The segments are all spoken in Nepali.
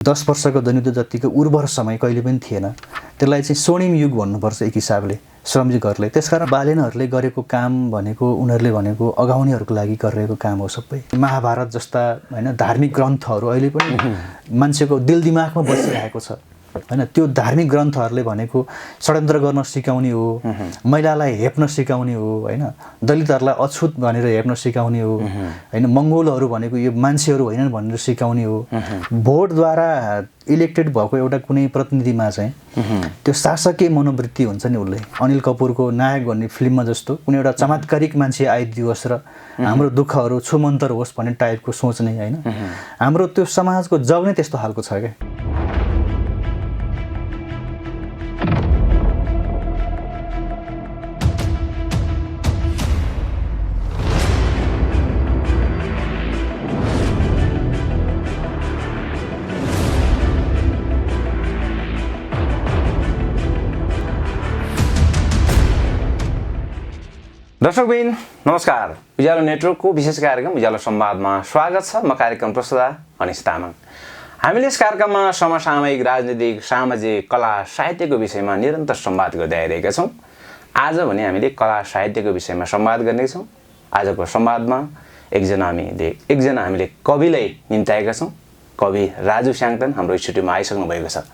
10 वर्षको जनयुद्ध जतिको उर्वर समय कहिले पनि थिएन। त्यसलाई चाहिँ स्वर्णिम युग भन्नुपर्छ एक हिसाबले श्रमजीवीहरूले। त्यसकारण बालेनहरूले गरेको काम भनेको उनीहरूले भनेको अगाउनेहरूको लागि गरिरहेको काम हो सबै। महाभारत जस्ता हैन धार्मिक ग्रन्थहरू अहिले पनि मान्छेको दिल दिमागमा बसिरहेको छ हैन। त्यो धार्मिक ग्रन्थहरूले भनेको षड्यन्त्र गर्न सिकाउने हो, महिलालाई हेप्न सिकाउने हो हैन, दलितहरूलाई अछुत भनेर हेप्न सिकाउने हो हैन, मंगोलहरू भनेको यो मान्छेहरू होइनन् भनेर सिकाउने हो। भोटद्वारा इलेक्टेड भएको एउटा कुनै प्रतिनिधिमा चाहिँ त्यो शासकीय मनोवृत्ति हुन्छ नि। उसले अनिल कपुरको नायक भन्ने फिल्ममा जस्तो कुनै एउटा चमत्कारिक मान्छे आइदियोस् र हाम्रो दुःखहरू छुमन्तर होस् भन्ने टाइपको सोच नै हैन। हाम्रो त्यो समाजको जग नै त्यस्तो खालको छ क्या। दर्शकबिन नमस्कार। उज्यालो नेटवर्कको विशेष कार्यक्रम उज्यालो संवादमा स्वागत छ। म कार्यक्रम प्रस्तुता अनिश तामाङ। हामीले यस कार्यक्रममा समसामयिक, राजनीतिक, सामाजिक, कला, साहित्यको विषयमा निरन्तर संवाद गर्दै आइरहेका छौँ। आज भने हामीले कला साहित्यको विषयमा संवाद गर्नेछौँ। आजको संवादमा एकजना हामीले कविलाई निम्ताएका छौँ। कवि राजु स्याङथन हाम्रो स्टुडियोमा आइसक्नु भएको छ।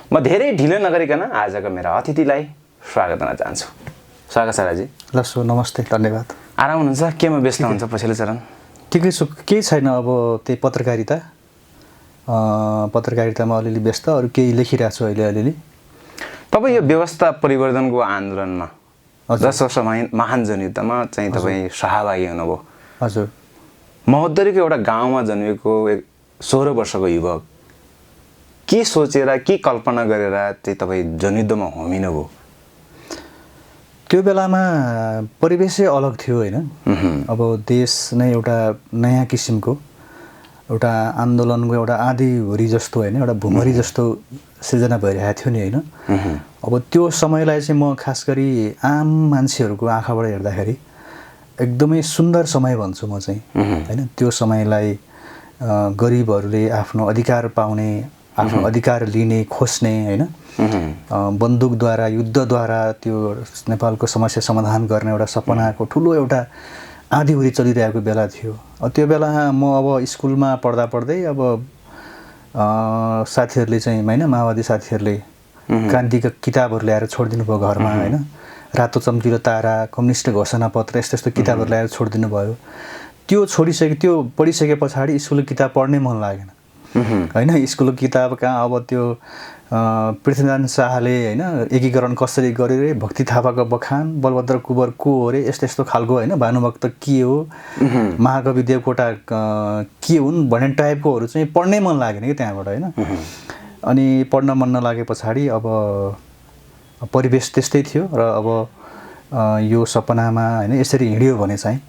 म धेरै ढिलो नगरिकन आजको मेरा अतिथिलाई स्वागत गर्न चाहन्छु। स्वागत छ राजी। लसो नमस्ते, धन्यवाद। आराम हुनुहुन्छ? केमा व्यस्त हुन्छ पछिल्लो चरण? ठिकै छु, केही छैन। अब त्यही पत्रकारितामा अलिअलि व्यस्त, अरू केही लेखिरहेको छु अहिले अलिअलि। तपाईँ यो व्यवस्था परिवर्तनको आन्दोलनमा 10 वर्ष महान जनयुद्धमा चाहिँ तपाईँ सहभागी हुनुभयो। हजुर। महोत्तरीको एउटा गाउँमा जन्मेको 16 वर्षको युवक के सोचेर, के कल्पना गरेर चाहिँ तपाईँ जनयुद्धमा होमिनुभयो? त्यो बेलामा परिवेशै अलग थियो हैन। अब देश नै एउटा नयाँ किसिमको एउटा आन्दोलनको एउटा आँधीहुरी जस्तो हैन, एउटा भुमरी जस्तो सिर्जना भइरहेको थियो नि हैन। अब त्यो समयलाई चाहिँ म खास गरी आम मान्छेहरूको आँखाबाट हेर्दाखेरि एकदमै सुन्दर समय भन्छु म चाहिँ हैन। त्यो समयलाई गरिबहरूले आफ्नो अधिकार पाउने, आफ्नो अधिकार लिने, खोज्ने हैन, बन्दुकद्वारा, युद्धद्वारा त्यो नेपालको समस्या समाधान गर्ने एउटा सपनाको ठुलो एउटा आँधीहुरी चलिरहेको बेला थियो। त्यो बेला म अब स्कुलमा पढ्दै अब साथीहरूले चाहिँ हैन, माओवादी साथीहरूले क्रान्तिका किताबहरू ल्याएर छोडिदिनु भयो घरमा हैन। रातो चम्किलो तारा, कम्युनिस्ट घोषणा पत्र, यस्तो यस्तो किताबहरू ल्याएर छोडिदिनु भयो। त्यो पढिसके पछाडि स्कुलको किताब पढ्नै मन लागेन हैन। स्कुलको किताब कहाँ अब त्यो पृथ्वीनारायण शाहले हैन एकीकरण कसरी गर्यो रे, भक्ति थापाको बखान, बलभद्र कुँवर को हो रे, यस्तो यस्तो खालको हैन, भानुभक्त के हो, महाकवि देवकोटा के हुन् भन्ने टाइपकोहरू चाहिँ पढ्नै मन लागेन कि त्यहाँबाट हैन। अनि पढ्न मन नलागे पछाडि अब परिवेश त्यस्तै थियो र अब यो सपनामा हैन यसरी हिँड्यो भने चाहिँ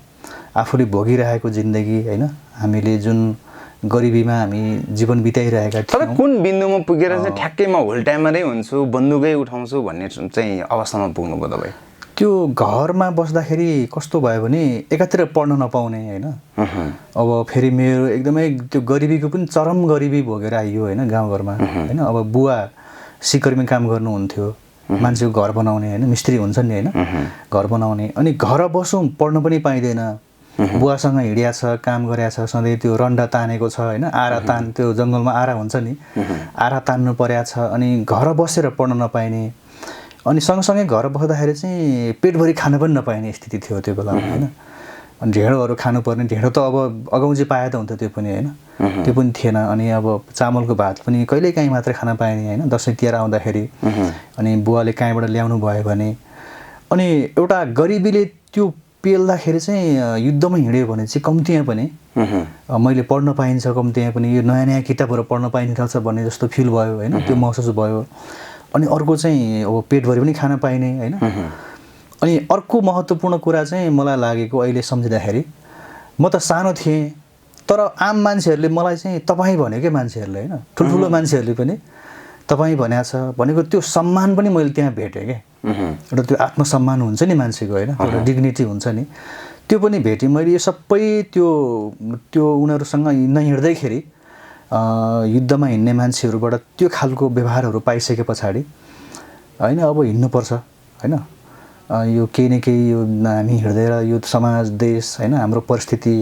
आफूले भोगिरहेको जिन्दगी हैन, हामीले जुन गरिबीमा हामी जीवन बिताइरहेका थियौँ। तपाईँ कुन बिन्दुमा पुगेर चाहिँ ठ्याक्कै म होल टाइमरै हुन्छु, बन्दुकै उठाउँछु भन्ने चाहिँ अवस्थामा पुग्नुभयो तपाईँ? त्यो घरमा बस्दाखेरि कस्तो भयो भने एकातिर पढ्न नपाउने हैन। अब फेरि मेरो एकदमै त्यो गरिबीको पनि चरम गरिबी भोगेर आइयो हैन गाउँघरमा हैन। अब बुवा सिकरीमा काम गर्नुहुन्थ्यो, मान्छेको घर बनाउने हैन, मिस्त्री हुन्छ नि हैन, घर बनाउने। अनि घर बसौँ पढ्न पनि पाइँदैन। बुवासँग हिँडिया छ, काम गरेको छ, सधैँ त्यो रन्डा तानेको छ हैन, आरा त्यो जङ्गलमा आरा हुन्छ नि, आरा तान्नु पर्या छ। अनि घर बसेर पढ्न नपाइने, अनि सँगसँगै घर बस्दाखेरि चाहिँ पेटभरि खान पनि नपाइने स्थिति थियो त्यो बेलामा हैन। अनि ढेँडोहरू खानुपर्ने, ढेँडो त अब अगाउँची पाए त हुन्थ्यो त्यो पनि हैन, त्यो पनि थिएन। अनि अब चामलको भात पनि कहिलेकाहीँ मात्रै खान पाइने हैन, दसैँ तिहार आउँदाखेरि। अनि बुवाले कहीँबाट ल्याउनु भयो भने, अनि एउटा गरिबीले त्यो पेल्दाखेरि चाहिँ युद्धमा हिँड्यो भने चाहिँ कम्तीमा पनि मैले पढ्न पाइन्छ, कम्तीमा पनि यो नयाँ नयाँ किताबहरू पढ्न पाइन्छ भन्ने जस्तो फिल भयो हैन, त्यो महसुस भयो। अनि अर्को चाहिँ अब पेटभरि पनि खान पाइने हैन। अनि अर्को महत्त्वपूर्ण कुरा चाहिँ मलाई लागेको अहिले सम्झिँदाखेरि, म त सानो थिएँ तर आम मान्छेहरूले मलाई चाहिँ तपाईँ भनेकै मान्छेहरूले हैन, ठुल्ठुलो मान्छेहरूले पनि तपाईँ भनेको छ भनेको त्यो सम्मान पनि मैले त्यहाँ भेटेँ क्या। एउटा त्यो आत्मसम्मान हुन्छ नि मान्छेको हैन, एउटा डिग्निटी हुन्छ नि, त्यो पनि भेटेँ मैले। यो सबै त्यो उनीहरूसँग हिँड्दैखेरि युद्धमा हिँड्ने मान्छेहरूबाट त्यो खालको व्यवहारहरू पाइसके पछाडि होइन अब हिँड्नुपर्छ होइन यो केही न केही यो हामी हिँड्दै यो समाज देश होइन हाम्रो परिस्थिति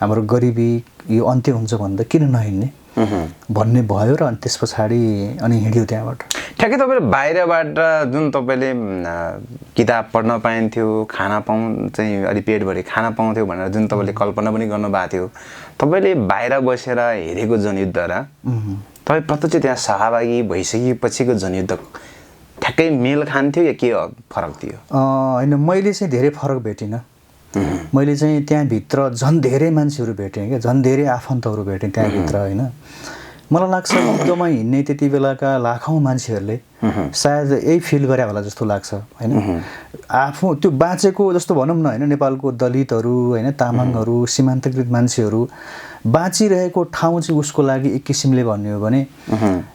हाम्रो गरिबी यो अन्त्य हुन्छ भन्दा किन नहिँड्ने भन्ने भयो र अनि त्यस पछाडि अनि हिँड्यो त्यहाँबाट। ठ्याक्कै तपाईँले बाहिरबाट जुन तपाईँले किताब पढ्न पाइन्थ्यो खाना चाहिँ अलि पेटभरि खाना पाउँथ्यो भनेर जुन तपाईँले कल्पना पनि गर्नुभएको थियो तपाईँले बाहिर बसेर हेरेको जनयुद्ध र तपाईँ प्रत्यक्ष त्यहाँ सहभागी भइसकेपछिको जनयुद्ध ठ्याक्कै मेल खान्थ्यो या के फरक थियो? होइन मैले चाहिँ धेरै फरक भेटिनँ। मैले चाहिँ त्यहाँभित्र झन् धेरै मान्छेहरू भेटेँ क्या, झन् धेरै आफन्तहरू भेटेँ त्यहाँभित्र होइन। मलाई लाग्छ युद्धमा हिँड्ने त्यति बेलाका लाखौँ मान्छेहरूले सायद यही फिल गरे होला जस्तो लाग्छ होइन। आफू त्यो बाँचेको जस्तो भनौँ न होइन, नेपालको दलितहरू होइन, तामाङहरू, सीमान्तकृत मान्छेहरू बाँचिरहेको ठाउँ चाहिँ उसको लागि एक किसिमले भन्ने हो भने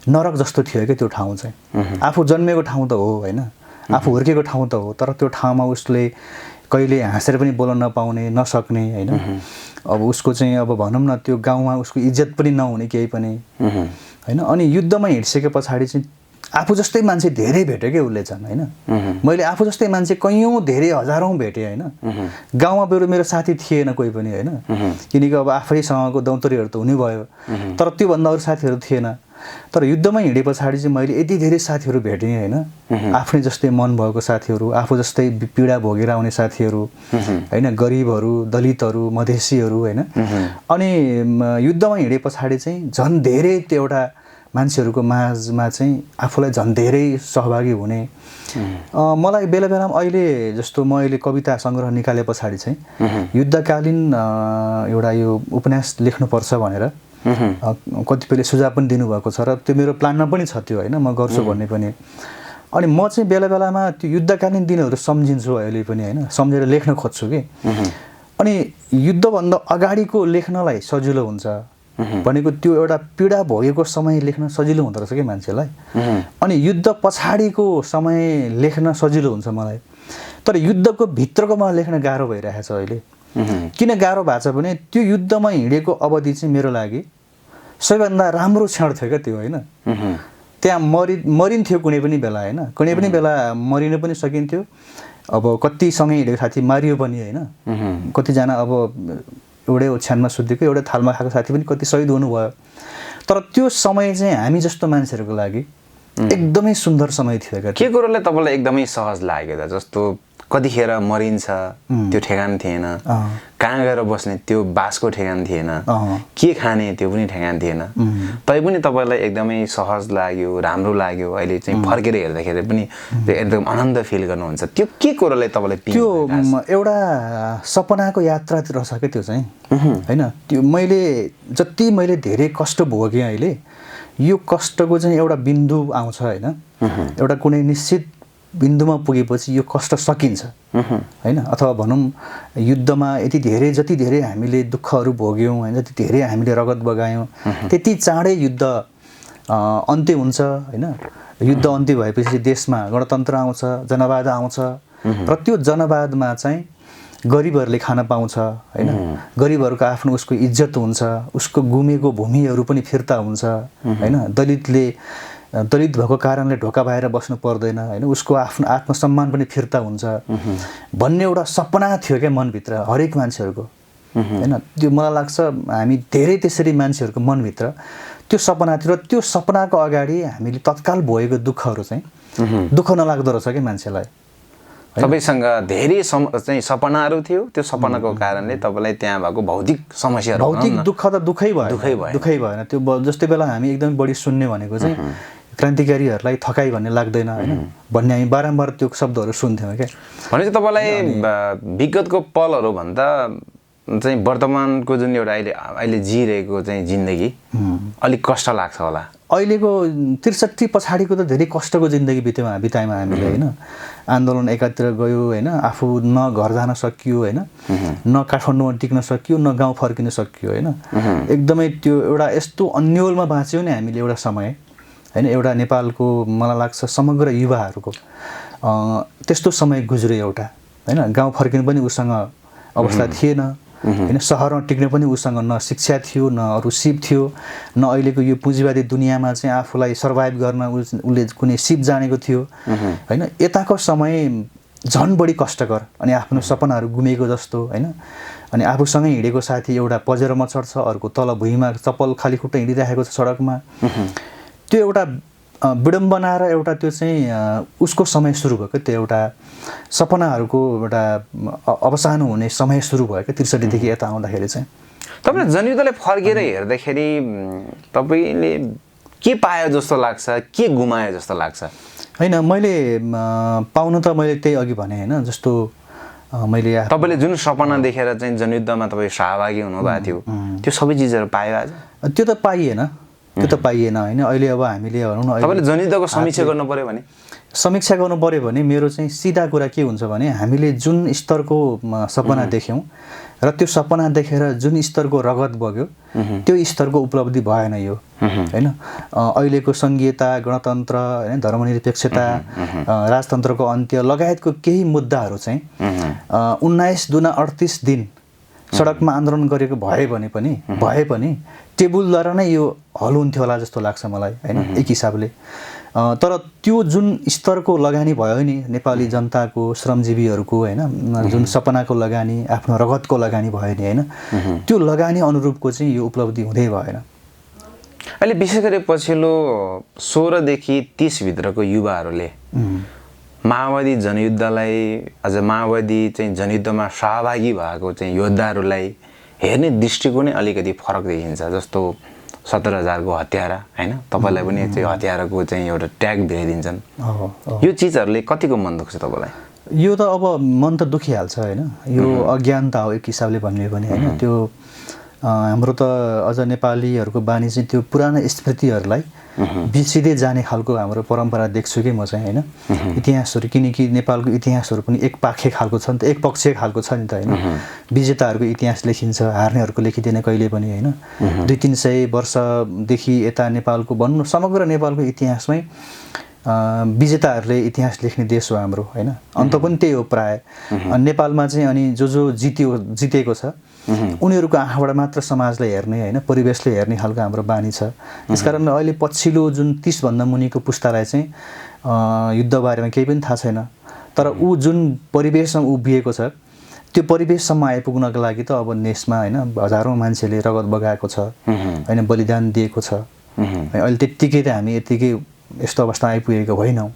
नरक जस्तो थियो क्या त्यो ठाउँ चाहिँ। आफू जन्मेको ठाउँ त हो होइन, आफू हुर्केको ठाउँ त हो, तर त्यो ठाउँमा उसले कहिले हाँसेर पनि बोल्न नपाउने नसक्ने होइन। अब उसको चाहिँ अब भनौँ न त्यो गाउँमा उसको इज्जत पनि नहुने केही पनि होइन। अनि युद्धमा हिँडिसके पछाडि चाहिँ आफू जस्तै मान्छे धेरै भेट्यो क्या उसले चाहिँ होइन। मैले आफू जस्तै मान्छे कैयौँ धेरै हजारौँ भेटेँ होइन। गाउँमा मेरो साथी थिएन कोही पनि होइन, किनकि अब आफैसँगको दौतरीहरू त हुनै भयो, तर त्योभन्दा अरू साथीहरू थिएन। तर युद्धमा हिँडे पछाडि चाहिँ मैले यति धेरै साथीहरू भेटेँ होइन, आफ्नै जस्तै मन भएको साथीहरू, आफू जस्तै पीडा भोगेर आउने साथीहरू होइन, गरिबहरू, दलितहरू, मधेसीहरू होइन। अनि युद्धमा हिँडे पछाडि चाहिँ झन् धेरै त्यो एउटा मान्छेहरूको माझमा चाहिँ आफूलाई झन् धेरै सहभागी हुने। मलाई बेला बेलामा अहिले जस्तो म अहिले कविता सङ्ग्रह निकाले पछाडि चाहिँ युद्धकालीन एउटा यो उपन्यास लेख्नुपर्छ भनेर कतिपयले सुझाव पनि दिनुभएको छ र त्यो मेरो प्लानमा पनि छ त्यो होइन, म गर्छु भन्ने पनि। अनि म चाहिँ बेला बेलामा त्यो युद्धकालीन दिनहरू सम्झिन्छु अहिले पनि होइन, सम्झेर लेख्न खोज्छु कि। अनि युद्धभन्दा अगाडिको लेख्नलाई सजिलो हुन्छ भनेको त्यो एउटा पीडा भोगेको समय लेख्न सजिलो हुँदो रहेछ कि मान्छेलाई। अनि युद्ध पछाडिको समय लेख्न सजिलो हुन्छ मलाई, तर युद्धको भित्रको मलाई लेख्न गाह्रो भइरहेको छ अहिले। किन गाह्रो भएको छ भने त्यो युद्धमा हिँडेको अवधि चाहिँ मेरो लागि सबैभन्दा राम्रो क्षण थियो क्या त्यो होइन। त्यहाँ मरिन्थ्यो कुनै पनि बेला होइन, कुनै पनि बेला मरिन पनि सकिन्थ्यो। अब कतिसँगै हिँडेको साथी मारियो पनि होइन, कतिजना अब एउटै ओछ्यानमा सुतेको एउटै थालमा खाएको साथी पनि कति शहीद हुनुभयो। तर त्यो समय चाहिँ हामी जस्तो मान्छेहरूको लागि एकदमै सुन्दर समय थियो क्या। के कुरोले तपाईँलाई एकदमै सहज लाग्यो त? जस्तो कतिखेर मरिन्छ त्यो ठेगान थिएन, कहाँ गएर बस्ने त्यो बासको ठेगान थिएन, के खाने त्यो पनि ठेगान थिएन, तै पनि तपाईँलाई एकदमै सहज लाग्यो, राम्रो लाग्यो। अहिले चाहिँ फर्केर हेर्दाखेरि पनि त्यो एकदम आनन्द फिल गर्नुहुन्छ। त्यो के कुरोले तपाईँलाई? त्यो एउटा सपनाको यात्रा रहेछ क्या त्यो चाहिँ होइन। त्यो मैले जति मैले धेरै कष्ट भोगेँ अहिले, यो कष्टको चाहिँ एउटा बिन्दु आउँछ होइन, एउटा कुनै निश्चित बिन्दुमा पुगेपछि यो कष्ट सकिन्छ होइन। अथवा भनौँ युद्धमा यति धेरै जति धेरै हामीले दुःखहरू भोग्यौँ होइन, जति धेरै हामीले रगत बगायौँ, त्यति चाँडै युद्ध अन्त्य हुन्छ होइन। युद्ध अन्त्य भएपछि देशमा गणतन्त्र आउँछ, जनवाद आउँछ र त्यो जनवादमा चाहिँ गरिबहरूले खान पाउँछ होइन। गरिबहरूको आफ्नो उसको इज्जत हुन्छ, उसको गुमेको भूमिहरू पनि फिर्ता हुन्छ होइन। दलित भएको कारणले ढोका बाहिर बस्नु पर्दैन होइन, उसको आफ्नो आत्मसम्मान पनि फिर्ता हुन्छ भन्ने एउटा सपना थियो क्या मनभित्र हरेक मान्छेहरूको होइन। त्यो मलाई लाग्छ हामी धेरै त्यसरी मान्छेहरूको मनभित्र त्यो सपना थियो र त्यो सपनाको अगाडि हामीले तत्काल भोगेको दुःखहरू चाहिँ दुःख नलाग्दो रहेछ कि मान्छेलाई। तपाईँसँग धेरै चाहिँ सपनाहरू थियो, त्यो सपनाको कारणले तपाईँलाई त्यहाँ भएको भौतिक समस्याहरू, भौतिक दुःख त दुःखै भएन। त्यो जस्तै बेला हामी एकदम बढी सुन्ने भनेको चाहिँ क्रान्तिकारीहरूलाई थकाइ भन्ने लाग्दैन होइन भन्ने हामी बारम्बार त्यो शब्दहरू सुन्थ्यौँ क्या। भनेपछि तपाईँलाई विगतको पलहरू भन्दा चाहिँ वर्तमानको जुन एउटा अहिले जिरहेको चाहिँ जिन्दगी अलिक कष्ट लाग्छ होला? अहिलेको 63 पछाडिको त धेरै कष्टको जिन्दगी बितायौँ हामीले होइन। आन्दोलन एकातिर गयो होइन, आफू न घर जान सकियो होइन, न काठमाडौँमा टिक्न सकियो, न गाउँ फर्किन सकियो होइन। एकदमै त्यो एउटा यस्तो अन्योलमा बाँच्यौँ नि हामीले एउटा समय होइन। एउटा नेपालको मलाई लाग्छ समग्र युवाहरूको त्यस्तो समय गुज्रियो एउटा होइन। गाउँ फर्किनु पनि उसँग अवस्था थिएन होइन सहरमा टिक्न पनि उसँग न शिक्षा थियो न अरू सिप थियो न अहिलेको यो पुँजीवादी दुनियाँमा चाहिँ आफूलाई सर्भाइभ गर्न उसले कुनै सिप जानेको थियो होइन यताको समय झन् बढी कष्टकर अनि आफ्नो सपनाहरू गुमेको जस्तो होइन अनि आफूसँगै हिँडेको साथी एउटा पजेरोमा चढ्छ अर्को तल भुइँमा चप्पल खाली खुट्टा हिँडिरहेको छ सडकमा त्यो एउटा विडम्बना र एउटा त्यो चाहिँ उसको समय सुरु भयो क्या त्यो एउटा सपनाहरूको एउटा अवसान हुने समय सुरु भयो क्या 63 देखि यता आउँदाखेरि चाहिँ तपाईँले जनयुद्धलाई फर्केर हेर्दाखेरि तपाईँले के पायो जस्तो लाग्छ के गुमायो जस्तो लाग्छ होइन मैले पाउनु त मैले त्यही अघि भने होइन जस्तो मैले तपाईँले जुन सपना देखेर चाहिँ जनयुद्धमा तपाईँ सहभागी हुनुभएको थियो त्यो सबै चिजहरू पायो आज त्यो त पाइएन होइन अहिले अब हामीले भनौँ न तपाईँले जनयुद्धको समीक्षा गर्नु पर्यो भने समीक्षा गर्नु पर्यो भने मेरो चाहिँ सिधा कुरा के हुन्छ भने हामीले जुन स्तरको सपना देख्यौँ र त्यो सपना देखेर जुन स्तरको रगत बग्यो त्यो स्तरको उपलब्धि भएन यो होइन अहिलेको सङ्घीयता गणतन्त्र होइन धर्मनिरपेक्षता राजतन्त्रको अन्त्य लगायतको केही मुद्दाहरू चाहिँ 19-38 दिन सडकमा आन्दोलन गरेको भए पनि टेबुलद्वारा नै यो हल हुन्थ्यो होला जस्तो लाग्छ मलाई होइन एक हिसाबले तर त्यो जुन स्तरको लगानी भयो नि नेपाली जनताको श्रमजीवीहरूको होइन जुन सपनाको लगानी आफ्नो रगतको लगानी भयो नि होइन त्यो लगानी अनुरूपको चाहिँ यो उपलब्धि हुँदै भएन अहिले विशेष गरी पछिल्लो 16 देखि 30 भित्रको युवाहरूले माओवादी जनयुद्धलाई अझ माओवादी चाहिँ जनयुद्धमा सहभागी भएको चाहिँ योद्धाहरूलाई हेर्ने दृष्टिकोणै अलिकति फरक देखिन्छ जस्तो 17,000 को हतियारा होइन तपाईँलाई पनि चाहिँ हतियाराको चाहिँ एउटा ट्याग भिराइदिन्छन् यो चिजहरूले कतिको मन दुख्छ तपाईँलाई यो त अब मन त दुखिहाल्छ होइन यो अज्ञानता हो एक हिसाबले भन्ने भने होइन त्यो हाम्रो त अझ नेपालीहरूको बानी चाहिँ त्यो पुरानो स्मृतिहरूलाई बिर्सिँदै जाने खालको हाम्रो परम्परा देख्छु कि म चाहिँ होइन इतिहासहरू किनकि नेपालको इतिहासहरू पनि एक पाखे खालको छ नि त एक पक्षीय खालको छ नि त होइन विजेताहरूको इतिहास लेखिन्छ हार्नेहरूको लेखिँदैन कहिले पनि होइन 200-300 वर्षदेखि यता नेपालको भनौँ समग्र नेपालको इतिहासमै विजेताहरूले इतिहास लेख्ने देश हो हाम्रो होइन अन्त पनि त्यही हो प्राय नेपालमा चाहिँ अनि जो जितेको छ उनीहरूको आँखाबाट मात्र समाजलाई हेर्ने होइन परिवेशले हेर्ने खालको हाम्रो बानी छ त्यसकारण अहिले पछिल्लो जुन 30 भन्दा मुनिको पुस्तालाई चाहिँ युद्ध बारेमा केही पनि थाहा छैन तर ऊ जुन परिवेशमा उभिएको छ त्यो परिवेशसम्म आइपुग्नको लागि त अब नेसमा होइन हजारौँ मान्छेले रगत बगाएको छ होइन बलिदान दिएको छ अहिले त्यत्तिकै त हामी यत्तिकै यस्तो अवस्था आइपुगेको होइनौँ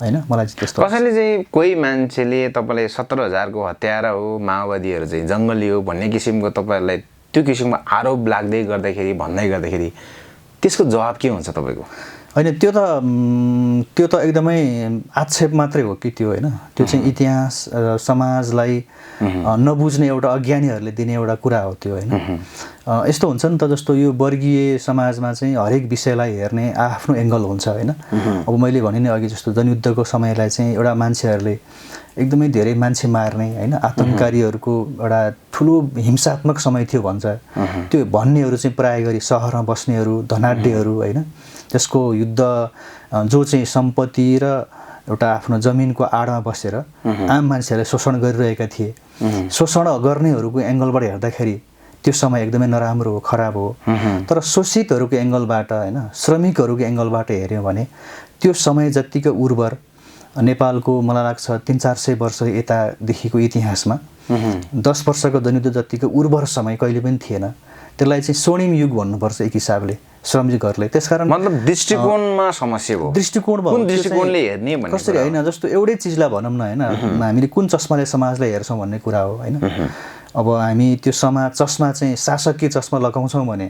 होइन मलाई चाहिँ त्यस्तो कसैले चाहिँ कोही मान्छेले तपाईँलाई 17,000 को हत्यारा हो माओवादीहरू चाहिँ जङ्गली हो भन्ने किसिमको तपाईँहरूलाई त्यो किसिमको आरोप लाग्दै गर्दाखेरि भन्दै गर्दाखेरि त्यसको जवाब के हुन्छ तपाईँको होइन त्यो त एकदमै आक्षेप मात्रै हो कि त्यो होइन त्यो चाहिँ इतिहास समाजलाई नबुझ्ने एउटा अज्ञानीहरूले दिने एउटा कुरा हो त्यो होइन यस्तो हुन्छ नि त जस्तो यो वर्गीय समाजमा चाहिँ हरेक विषयलाई हेर्ने आफ्नो एङ्गल हुन्छ होइन अब मैले भने नि अघि जस्तो जनयुद्धको समयलाई चाहिँ एउटा मान्छेहरूले एकदमै धेरै मान्छे मार्ने होइन आतङ्ककारीहरूको एउटा ठुलो हिंसात्मक समय थियो भन्छ त्यो भन्नेहरू चाहिँ प्राय गरी सहरमा बस्नेहरू धनाढ्यहरू होइन त्यसको युद्ध जो चाहिँ सम्पत्ति र एउटा आफ्नो जमिनको आडमा बसेर आम मान्छेहरूलाई शोषण गरिरहेका थिए शोषण गर्नेहरूको एङ्गलबाट हेर्दाखेरि त्यो समय एकदमै नराम्रो हो खराब हो तर शोषितहरूको एङ्गलबाट होइन श्रमिकहरूको एङ्गलबाट हेऱ्यौँ भने त्यो समय जत्तिको उर्वर नेपालको मलाई लाग्छ 300-400 वर्ष यतादेखिको इतिहासमा 10 वर्षको जनयुद्ध जतिको उर्वर समय कहिले पनि थिएन त्यसलाई चाहिँ स्वर्णिम युग भन्नुपर्छ एक हिसाबले श्रमिकहरूले त्यसकारण मतलब दृष्टिकोणमा समस्या हो दृष्टिकोण कुन दृष्टिकोणले हेर्ने भन्ने कसरी होइन जस्तो एउटै चिजलाई भनौँ न होइन हामीले कुन चस्माले समाजलाई हेर्छौँ भन्ने कुरा हो होइन अब हामी त्यो चस्मा चाहिँ शासकीय चस्मा लगाउँछौँ भने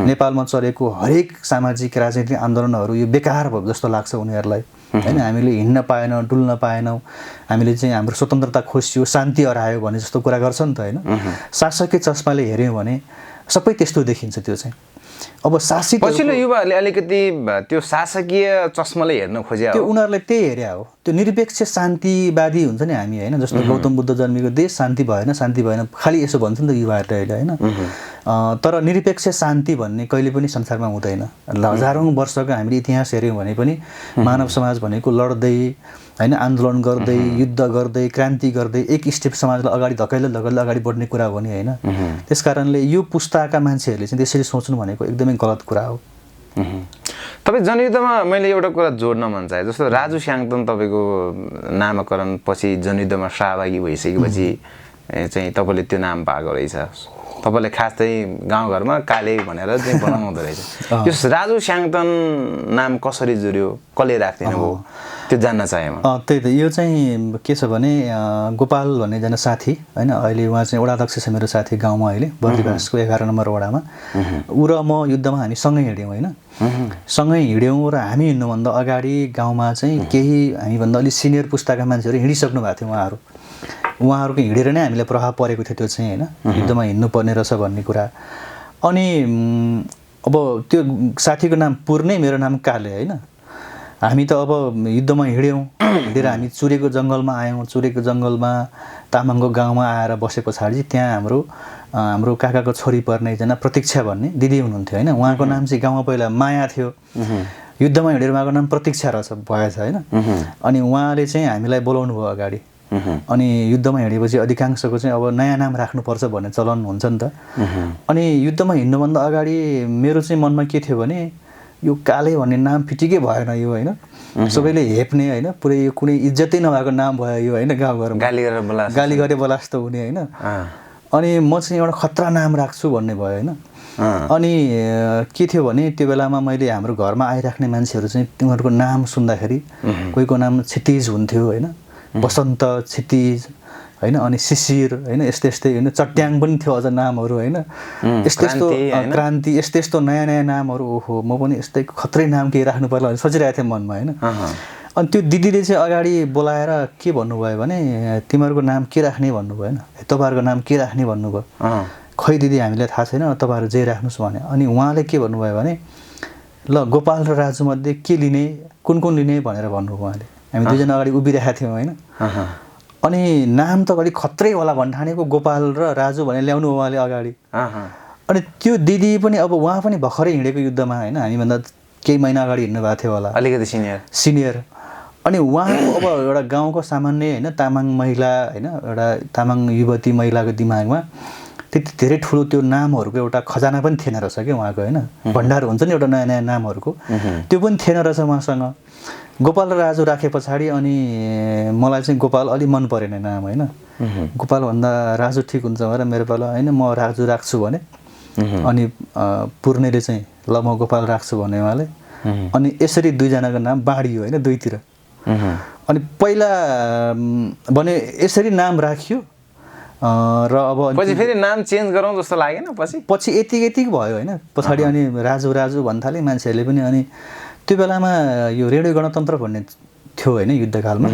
नेपालमा चलेको हरेक सामाजिक राजनीतिक आन्दोलनहरू यो बेकार भयो जस्तो लाग्छ उनीहरूलाई होइन हामीले हिँड्न पाएनौँ डुल्न पाएनौँ हामीले चाहिँ हाम्रो स्वतन्त्रता खोसियो शान्ति हरायो भने जस्तो कुरा गर्छ नि त होइन शासकीय चस्माले हेऱ्यौँ भने सबै त्यस्तो देखिन्छ त्यो चाहिँ अब शासित पछिल्लो युवाहरूले अलिकति त्यो शासकीय चस्माले हेर्न खोजे त्यो उनीहरूले त्यही हेर्या हो त्यो निरपेक्ष शान्तिवादी हुन्छ नि हामी होइन, जस्तो गौतम बुद्ध जन्मेको देश शान्ति भएन खालि यसो भन्छ नि त युवाहरूले अहिले होइन। तर निरपेक्ष शान्ति भन्ने कहिले पनि संसारमा हुँदैन। हजारौँ वर्षको हामीले इतिहास हेऱ्यौँ भने पनि मानव समाज भनेको लड्दै होइन, आन्दोलन गर्दै, युद्ध गर्दै, क्रान्ति गर्दै एक स्टेप समाजलाई अगाडि धकेल्दै अगाडि बढ्ने कुरा हो नि होइन। त्यस कारणले यो पुस्ताका मान्छेहरूले चाहिँ त्यसरी सोच्नु भनेको एकदमै गलत कुरा हो। तपाईँ जनयुद्धमा मैले एउटा कुरा जोड्न मन चाहे, जस्तो राजु स्याङतन तपाईँको नामाकरण पछि जनयुद्धमा सहभागी भइसकेपछि चाहिँ तपाईँले त्यो नाम पाएको रहेछ। तपाईँले खास चाहिँ गाउँघरमा काले भनेर चाहिँ बनाउँदो रहेछ। यो राजु स्याङतन नाम कसरी जुर्यो, कसले राखिदिनु भयो, त्यो जान्न चाहेँ म। त्यही त, यो चाहिँ के छ भने गोपाल भन्ने एकजना साथी होइन, अहिले उहाँ चाहिँ वडा अध्यक्ष छ मेरो साथी गाउँमा अहिले बर्दिवासको 11 नम्बर वडामा। ऊ र म युद्धमा हामी सँगै हिँड्यौँ होइन, सँगै हिँड्यौँ र हामी हिँड्नुभन्दा अगाडि गाउँमा चाहिँ केही हामीभन्दा अलिक सिनियर पुस्ताका मान्छेहरू हिँडिसक्नु भएको थियो। उहाँहरूको हिँडेर नै हामीलाई प्रभाव परेको थियो त्यो चाहिँ होइन, युद्धमा हिँड्नुपर्ने रहेछ भन्ने कुरा। अनि अब त्यो साथीको नाम पूर्णे, मेरो नाम काले होइन। हामी त अब युद्धमा हिँडेर हामी चुरेको जङ्गलमा आयौँ। चुरेको जङ्गलमा तामाङको गाउँमा आएर बसे पछाडि त्यहाँ हाम्रो काकाको छोरी पर्ने एकजना प्रतीक्षा भन्ने दिदी हुनुहुन्थ्यो होइन। उहाँको नाम चाहिँ गाउँमा पहिला माया थियो, युद्धमा हिँडेर उहाँको नाम प्रतीक्षा भएछ होइन। अनि उहाँले चाहिँ हामीलाई बोलाउनु भयो अगाडि। अनि युद्धमा हिँडेपछि अधिकांशको चाहिँ अब नयाँ नाम राख्नुपर्छ भन्ने चलन हुन्छ नि त। अनि युद्धमा हिँड्नुभन्दा अगाडि मेरो चाहिँ मनमा के थियो भने यो काले भन्ने नाम फिटिकै भएन यो होइन, सबैले हेप्ने होइन, पुरै यो कुनै इज्जतै नभएको नाम भयो यो होइन, गाउँघरमा गाली गरे बलास त हुने होइन। अनि म चाहिँ एउटा खतरा नाम राख्छु भन्ने भयो होइन। अनि के थियो भने त्यो बेलामा मैले हाम्रो घरमा आइराख्ने मान्छेहरू चाहिँ तिनीहरूको नाम सुन्दाखेरि कोहीको नाम क्षितिज हुन्थ्यो होइन, बसन्त, क्षितिज होइन, अनि शिशिर होइन, यस्तै होइन, चट्याङ पनि थियो अझ नामहरू होइन, यस्तो क्रान्ति, यस्तो नयाँ नामहरू। ओहो, म पनि यस्तै खत्रै नाम केही राख्नु पर्ला भनेर सोचिरहेको थिएँ मनमा होइन। अनि त्यो दिदीले चाहिँ अगाडि बोलाएर के भन्नुभयो भने तिमीहरूको नाम के राख्ने भन्नुभयो होइन, तपाईँहरूको नाम के राख्ने भन्नुभयो। खै दिदी हामीलाई थाहा छैन, तपाईँहरू जे राख्नुहोस् भने। अनि उहाँले के भन्नुभयो भने ल गोपाल र राजुमध्ये के लिने, कुन लिने भनेर भन्नुभयो उहाँले। हामी दुईजना अगाडि उभिरहेका थियौँ होइन। अनि नाम त अलिक खत्रै होला भन्ठानेको गोपाल र राजु भनेर ल्याउनु उहाँले अगाडि। अनि त्यो दिदी पनि अब उहाँ पनि भर्खरै हिँडेको युद्धमा होइन, हामीभन्दा केही महिना अगाडि हिँड्नु भएको थियो होला, अलिकति सिनियर। अनि उहाँको अब एउटा गाउँको सामान्य होइन तामाङ महिला होइन, एउटा तामाङ युवती महिलाको दिमागमा त्यति धेरै ठुलो त्यो नामहरूको एउटा खजाना पनि थिएन रहेछ क्या उहाँको होइन, भण्डार हुन्छ नि एउटा नयाँ नामहरूको, त्यो पनि थिएन रहेछ उहाँसँग। गोपाल र राजु राखे पछाडि अनि मलाई चाहिँ गोपाल अलि मन परेन नाम होइन, गोपालभन्दा राजु ठिक हुन्छ भनेर मेरो पालो होइन म राजु राख्छु भने। अनि पूर्णेले चाहिँ ल म गोपाल राख्छु भने उहाँले। अनि यसरी दुईजनाको नाम बाँडियो होइन दुईतिर। अनि पहिला भने यसरी नाम राखियो र अब पछि फेरि नाम चेन्ज गरौँ जस्तो लागेन, पछि यति भयो होइन। पछाडि अनि राजु भन्न थाले मान्छेहरूले पनि। अनि त्यो बेलामा यो रेडियो गणतन्त्र भन्ने थियो होइन युद्धकालमा,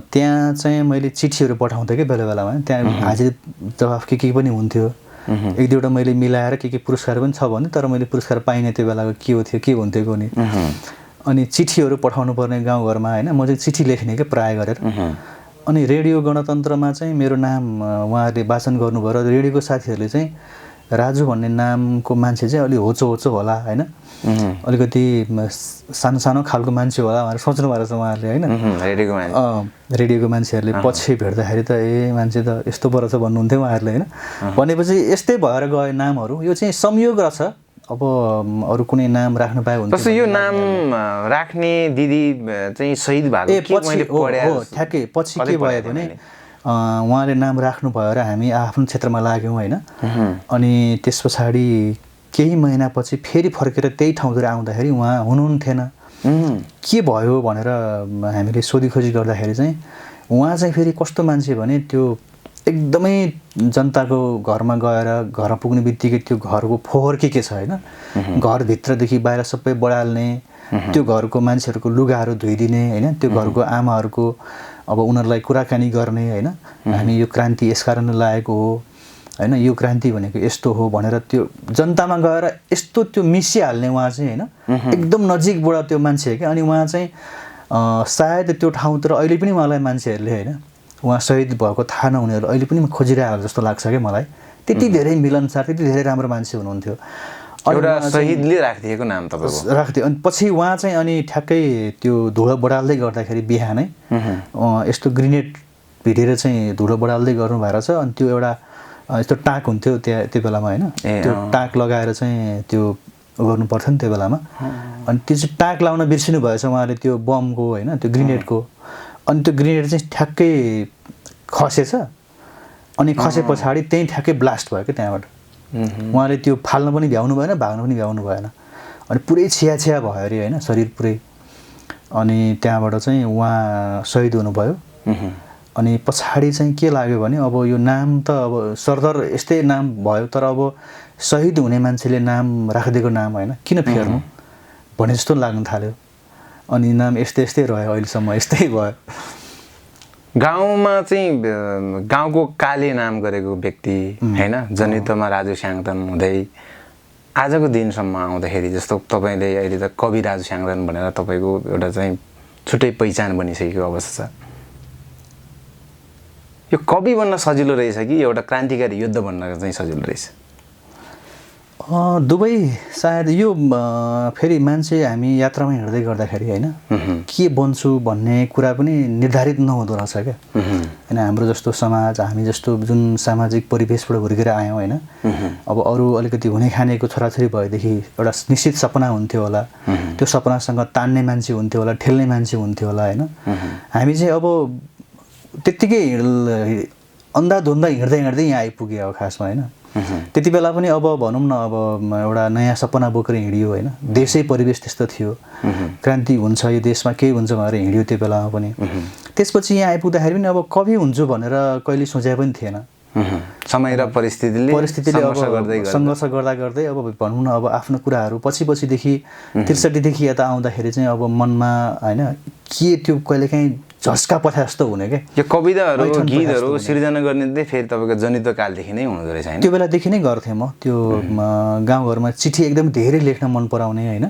त्यहाँ चाहिँ मैले चिठीहरू पठाउँथेँ कि बेलामा, त्यहाँ हाजिर जवाफ के पनि हुन्थ्यो। एक दुईवटा मैले मिलाएर के पुरस्कार पनि छ भने, तर मैले पुरस्कार पाइनँ त्यो बेलाको के हुन्थ्यो नि। अनि चिठीहरू पठाउनु पर्ने गाउँघरमा होइन, म चाहिँ चिठी लेख्ने क्या प्राय गरेर। अनि रेडियो गणतन्त्रमा चाहिँ मेरो नाम उहाँहरूले वाचन गर्नुभयो र रेडियोको साथीहरूले चाहिँ राजु भन्ने नामको मान्छे चाहिँ अलि होचो होला होइन, अलिकति सानो खालको मान्छे होला भनेर सोच्नु भएको छ उहाँहरूले होइन। रेडियोको मान्छेहरूले पछि भेट्दाखेरि त मान्छे त यस्तो पो रहेछ भन्नुहुन्थ्यो उहाँहरूले होइन। भनेपछि यस्तै भएर गयो नामहरू। यो चाहिँ संयोग रहेछ, अब अरू कुनै नाम राख्नु पाए हुन्छ। जस्तो यो नाम राख्ने दिदी चाहिँ शहीद भएको ठ्याक्कै पछि के भयो भने उहाँले नाम राख्नुभयो र हामी आफ्नो क्षेत्रमा लाग्यौँ होइन। अनि त्यस पछाडि केही महिनापछि फेरि फर्केर त्यही ठाउँतिर आउँदाखेरि उहाँ हुनुहुन्थेन। के भयो भनेर हामीले सोधीखोजी गर्दाखेरि चाहिँ उहाँ चाहिँ फेरि कस्तो मान्छे भने त्यो एकदमै जनताको घरमा गएर घर पुग्ने बित्तिकै त्यो घरको फोहोर के छ होइन, घरभित्रदेखि बाहिर सबै बढाल्ने, त्यो घरको मान्छेहरूको लुगाहरू धोइदिने होइन, त्यो घरको आमाहरूको अब उनीहरूलाई कुराकानी गर्ने होइन, हामी यो क्रान्ति यस कारणले लागेको हो होइन, यो क्रान्ति भनेको यस्तो हो भनेर त्यो जनतामा गएर यस्तो त्यो मिसिहाल्ने उहाँ चाहिँ होइन, एकदम नजिकबाट त्यो मान्छे क्या। अनि उहाँ चाहिँ सायद त्यो ठाउँतिर अहिले पनि मलाई मान्छेहरूले होइन उहाँ शहीद भएको थाहा नहुनेहरू अहिले पनि खोजिरहेको जस्तो लाग्छ क्या मलाई। त्यति धेरै मिलनसार, त्यति धेरै राम्रो मान्छे हुनुहुन्थ्यो। एउटा शहीदले राखिदिएको नाम तपाईँको राख्थ्यो। अनि पछि उहाँ चाहिँ अनि ठ्याक्कै त्यो धुलो बढाल्दै गर्दाखेरि बिहानै यस्तो ग्रेनेड भिडेर चाहिँ धुलो बढाल्दै गर्नु भएर छ। अनि त्यो एउटा यस्तो टाँक हुन्थ्यो त्यो बेलामा होइन, त्यो टाँक लगाएर चाहिँ त्यो गर्नु पर्थ्यो नि त्यो बेलामा। अनि त्यो चाहिँ टाँक लाउन बिर्सिनु भएछ उहाँले त्यो बमको होइन, त्यो ग्रेनेडको। अनि त्यो ग्रेनेड चाहिँ ठ्याक्कै खसेछ। अनि खसे पछाडि त्यहीँ ठ्याक्कै ब्लास्ट भयो क्या त्यहाँबाट। उहाँले त्यो फाल्न पनि भ्याउनु भएन, भाग्न पनि भ्याउनु भएन। अनि पुरै छिया छिया भयो अरे होइन शरीर पुरै। अनि त्यहाँबाट चाहिँ उहाँ शहीद हुनुभयो। अनि पछाडि चाहिँ के लाग्यो भने अब यो नाम त अब सरदर यस्तै नाम भयो, तर अब शहीद हुने मान्छेले नाम राखिदिएको नाम होइन किन फेर्नु भने जस्तो लाग्न थाल्यो। अनि नाम यस्तै यस्तै रह्यो अहिलेसम्म, यस्तै भयो। गाउँमा चाहिँ गाउँको काले नाम गरेको व्यक्ति होइन, जनयुद्धमा राजु स्याङदन हुँदै आजको दिनसम्म आउँदाखेरि जस्तो तपाईँले अहिले त कवि राजु स्याङदन भनेर तपाईँको एउटा चाहिँ छुट्टै पहिचान बनिसकेको अवस्था छ। यो कवि बन्न सजिलो रहेछ कि एउटा क्रान्तिकारी युद्ध बन्न चाहिँ सजिलो रहेछ? दुवै सायद। यो फेरि मान्छे हामी यात्रामा हिँड्दै गर्दाखेरि होइन के बन्छु भन्ने कुरा पनि निर्धारित नहुँदो रहेछ क्या होइन। हाम्रो जस्तो समाज, हामी जस्तो जुन सामाजिक परिवेशबाट हुर्केर आयौँ होइन, अब अरू अलिकति हुने खानेको छोराछोरी भएदेखि एउटा निश्चित सपना हुन्थ्यो होला, त्यो सपनासँग तान्ने मान्छे हुन्थ्यो होला, ठेल्ने मान्छे हुन्थ्यो होला होइन। हामी चाहिँ अब त्यत्तिकै अन्धाधुन्दा हिँड्दै हिँड्दै यहाँ आइपुग्यो अब खासमा होइन। त्यति बेला पनि अब भनौँ न अब एउटा नयाँ सपना बोकेर हिँडियो होइन, देशै परिवेश त्यस्तो थियो, क्रान्ति हुन्छ यो देशमा केही हुन्छ भनेर हिँड्यो त्यो बेलामा पनि। त्यसपछि यहाँ आइपुग्दाखेरि पनि अब कवि हुन्छु भनेर कहिले सोचे पनि थिएन। समय र परिस्थितिले अब सङ्घर्ष गर्दा गर्दै अब भनौँ न अब आफ्नो कुराहरू पछिदेखि 63देखि यता आउँदाखेरि चाहिँ अब मनमा होइन के त्यो कहिलेकाहीँ झस्का पठा जस्तो हुने क्या। यो कविताहरू गीतहरू सिर्जना गर्ने चाहिँ फेरि तपाईँको जनित कालदेखि नै हुँदो रहेछ होइन? त्यो बेलादेखि नै गर्थेँ म। त्यो गाउँघरमा चिठी एकदम धेरै लेख्न मन पराउने होइन,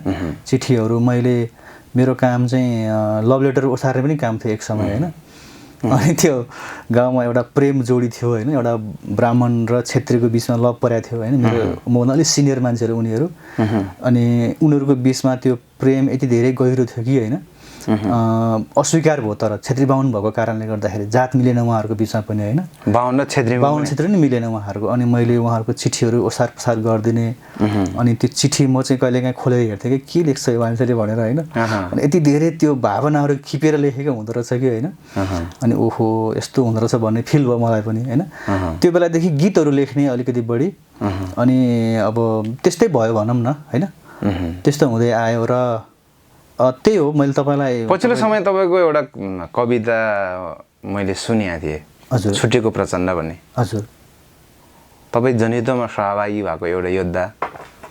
चिठीहरू मैले मेरो काम चाहिँ लभ लेटर उसार्ने पनि काम थियो एक समय होइन। अनि त्यो गाउँमा एउटा प्रेम जोडी थियो होइन, एउटा ब्राह्मण र क्षेत्रीको बिचमा लभ परेको थियो होइन। मेरो मभन्दा अलिक सिनियर मान्छेहरू उनीहरू। अनि उनीहरूको बिचमा त्यो प्रेम यति धेरै गहिरो थियो कि होइन, अस्वीकार भयो। तर क्षेत्री बाहुन भएको कारणले गर्दाखेरि जात मिलेन उहाँहरूको बिचमा पनि होइन, बाहुन क्षेत्री नै मिलेन उहाँहरूको। अनि मैले उहाँहरूको चिठीहरू ओसार पसार गरिदिने। अनि त्यो चिठी म चाहिँ कहिलेकाहीँ खोलेर हेर्थेँ कि के लेख्छ यो मान्छेले भनेर होइन। अनि यति धेरै त्यो भावनाहरू खिपेर लेखेको हुँदो रहेछ कि होइन। अनि ओहो यस्तो हुँदो रहेछ भन्ने फिल भयो मलाई पनि होइन। त्यो बेलादेखि गीतहरू लेख्ने अलिकति बढी। अनि अब त्यस्तै भयो भनौँ न होइन, त्यस्तो हुँदै आयो। र त्यही हो मैले तपाईँलाई पछिल्लो समय तपाईँको एउटा कविता मैले सुनेको थिएँ, हजुर, छुटेको प्रचण्ड भन्ने। हजुर, तपाईँ जनयुद्धमा सहभागी भएको एउटा योद्धा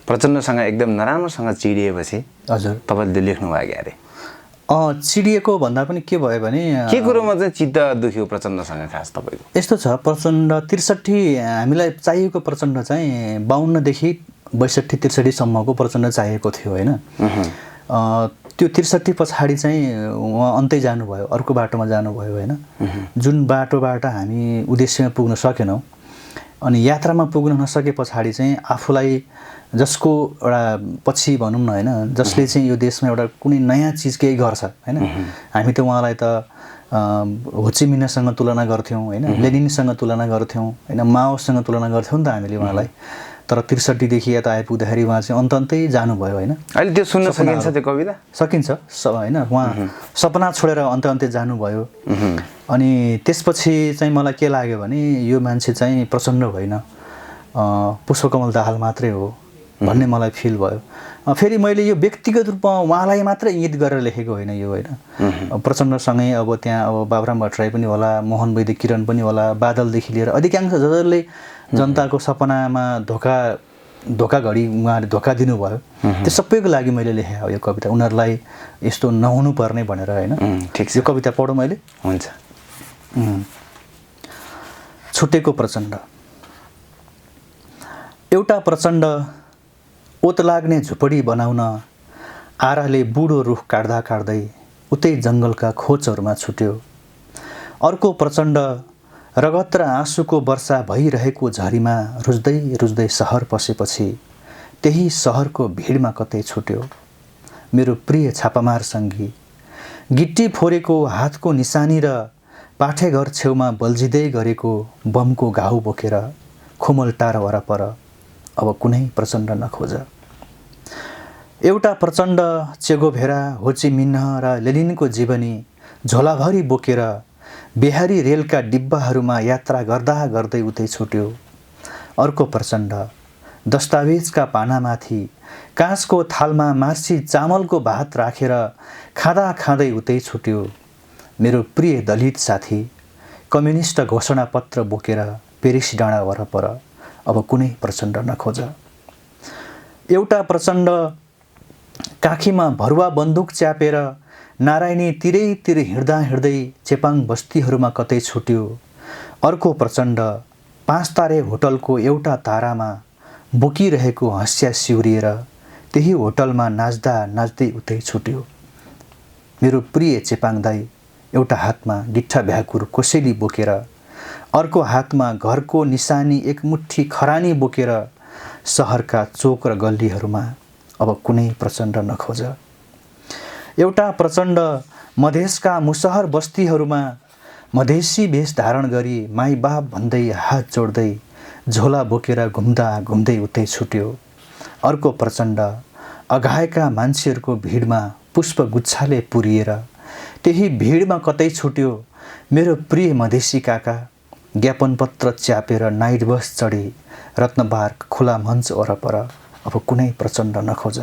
प्रचण्डसँग एकदम नराम्रोसँग चिडिएपछि हजुर तपाईँले लेख्नु भयो क्या अरे? चिडिएको भन्दा पनि के भयो भने के कुरोमा चाहिँ चित्त दुख्यो प्रचण्डसँग खास तपाईँको? यस्तो छ, प्रचण्ड 63 हामीलाई चाहिएको प्रचण्ड चाहिँ 52देखि 62-63 सम्मको प्रचण्ड चाहिएको थियो होइन। त्यो 63 पछाडि चाहिँ उहाँ अन्तै जानुभयो, अर्को बाटोमा जानुभयो होइन। जुन बाटोबाट हामी उद्देश्यमा पुग्न सकेनौँ। अनि यात्रामा पुग्न नसके पछाडि चाहिँ आफूलाई जसको एउटा पछि भनौँ न होइन, जसले चाहिँ यो देशमा एउटा कुनै नयाँ चिज केही गर्छ होइन। हामी त उहाँलाई त होचिमिन्हसँग तुलना गर्थ्यौँ होइन, लेनिनसँग तुलना गर्थ्यौँ होइन, माओसँग तुलना गर्थ्यौँ नि त हामीले उहाँलाई। तर 63देखि यता आइपुग्दाखेरि उहाँ चाहिँ अन्तै जानुभयो होइन। अहिले त्यो सुन्न सकिन्छ त्यो कविता? सकिन्छ होइन। उहाँ सपना छोडेर अन्त्य जानुभयो। अनि त्यसपछि चाहिँ मलाई के लाग्यो भने यो मान्छे चाहिँ प्रचण्ड होइन, पुष्पकमल दाहाल मात्रै हो भन्ने मलाई फिल भयो। फेरि मैले यो व्यक्तिगत रूपमा उहाँलाई मात्र इङ्गित गरेर लेखेको होइन यो होइन। प्रचण्डसँगै अब त्यहाँ अब बाबुराम भट्टराई पनि होला, मोहन वैद्य किरण पनि होला, बादलदेखि लिएर अधिकांश जसले जनताको सपनामा धोका घडी उहाँले धोका दिनुभयो, त्यो सबैको लागि मैले लेखेँ यो कविता। उनीहरूलाई यस्तो नहुनु पर्ने भनेर होइन। ठिक छ, यो कविता पढौँ मैले? हुन्छ। छुटेको प्रचण्ड। एउटा प्रचण्ड ओत लाग्ने झुपडी बनाउन आराले बुढो रुख काट्दा काट्दै उतै जङ्गलका खोजहरूमा छुट्यो। अर्को प्रचण्ड रगत र आँसुको वर्षा भइरहेको झरीमा रुच्दै रुच्दै सहर पसेपछि त्यही सहरको भिडमा कतै छुट्यो। मेरो प्रिय छापामार सङ्गी गिट्टी फोरेको हातको निशानी र पाठेघर छेउमा बल्झिँदै गरेको बमको घाउ बोकेर खुमलटार वरपर अब कुनै प्रचण्ड नखोज। एउटा प्रचण्ड चेगोभेरा, होचिमिन्ह र लेनिनको जीवनी झोलाभरि बोकेर बिहारी रेलका डिब्बाहरूमा यात्रा गर्दा गर्दै उतै छुट्यो। अर्को प्रचण्ड दस्तावेजका पानामाथि काँचको थालमा मार्सी चामलको भात राखेर खाँदा खाँदै उतै छुट्यो। मेरो प्रिय दलित साथी कम्युनिस्ट घोषणापत्र बोकेर पेरिस डाँडा वरपर अब कुनै प्रचण्ड नखोज। एउटा प्रचण्ड काखीमा भरुवा बन्दुक च्यापेर नारायणी तिरै हिँड्दा हिँड्दै चेपाङ बस्तीहरूमा कतै छुट्यो। अर्को प्रचण्ड 5 तारे होटलको एउटा तारामा बोकिरहेको हँसिया सिउरिएर त्यही होटलमा नाच्दा नाच्दै उतै छुट्यो। मेरो प्रिय चेपाङ दाई एउटा हातमा गिट्ठा भ्याकुर कोसेली बोकेर अर्को हातमा घरको निशानी एक मुट्ठी खरानी बोकेर सहरका चोक र गल्लीहरूमा अब कुनै प्रचण्ड नखोज। एउटा प्रचण्ड मधेसका मुसहर बस्तीहरूमा मधेसी वेश धारण गरी माई बाप भन्दै हात जोड्दै झोला बोकेर घुम्दा घुम्दै उतै छुट्यो। अर्को प्रचण्ड अघाएका मान्छेहरूको भिडमा पुष्प गुच्छाले पुरिएर त्यही भिडमा कतै छुट्यो। मेरो प्रिय मधेसी काका ज्ञापन पत्र च्यापेर नाइट बस चढी रत्नपार्क खुला मञ्च वरपर अब कुनै प्रचण्ड नखोज।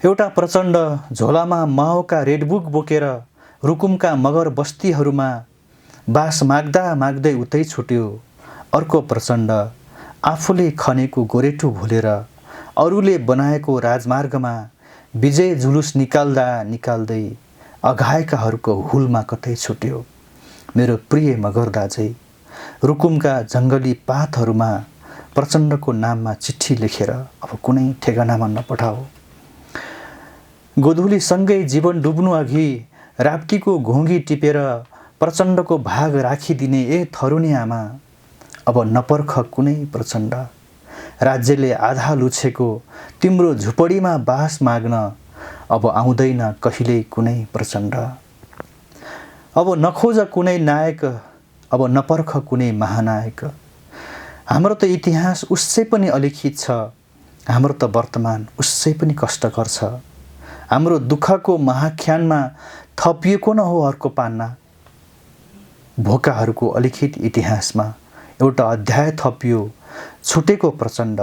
एउटा प्रचण्ड झोलामा माओका रेडबुक बोकेर रुकुमका मगर बस्तीहरूमा बास माग्दा माग्दै उतै छुट्यो। अर्को प्रचण्ड आफूले खनेको गोरेटो भुलेर अरूले बनाएको राजमार्गमा विजय जुलुस निकाल्दा निकाल्दै अघाएकाहरूको हुलमा कतै छुट्यो। मेरो प्रिय मगर दाजै रुकुमका जङ्गली पातहरूमा प्रचण्डको नाममा चिठी लेखेर अब कुनै ठेगानामा नपठाऊ। गोधुलीसँगै जीवन डुब्नु अघि राप्तीको घोङ्गी टिपेर प्रचण्डको भाग राखिदिने ए थरुनी आमा अब नपर्ख कुनै प्रचण्ड। राज्यले आधा लुछेको तिम्रो झुपडीमा बास माग्न अब आउँदैन कहिल्यै कुनै प्रचण्ड। अब नखोज कुनै नायक, अब नपर्ख कुनै महानायक। हाम्रो त इतिहास उसै पनि अलिखित छ, हाम्रो त वर्तमान उसै पनि कष्टकर छ। हाम्रो दुःखको महाख्यानमा थपिएको न हो अर्को पान्ना। भोकाहरूको अलिखित इतिहासमा एउटा अध्याय थपियो छुटेको प्रचण्ड।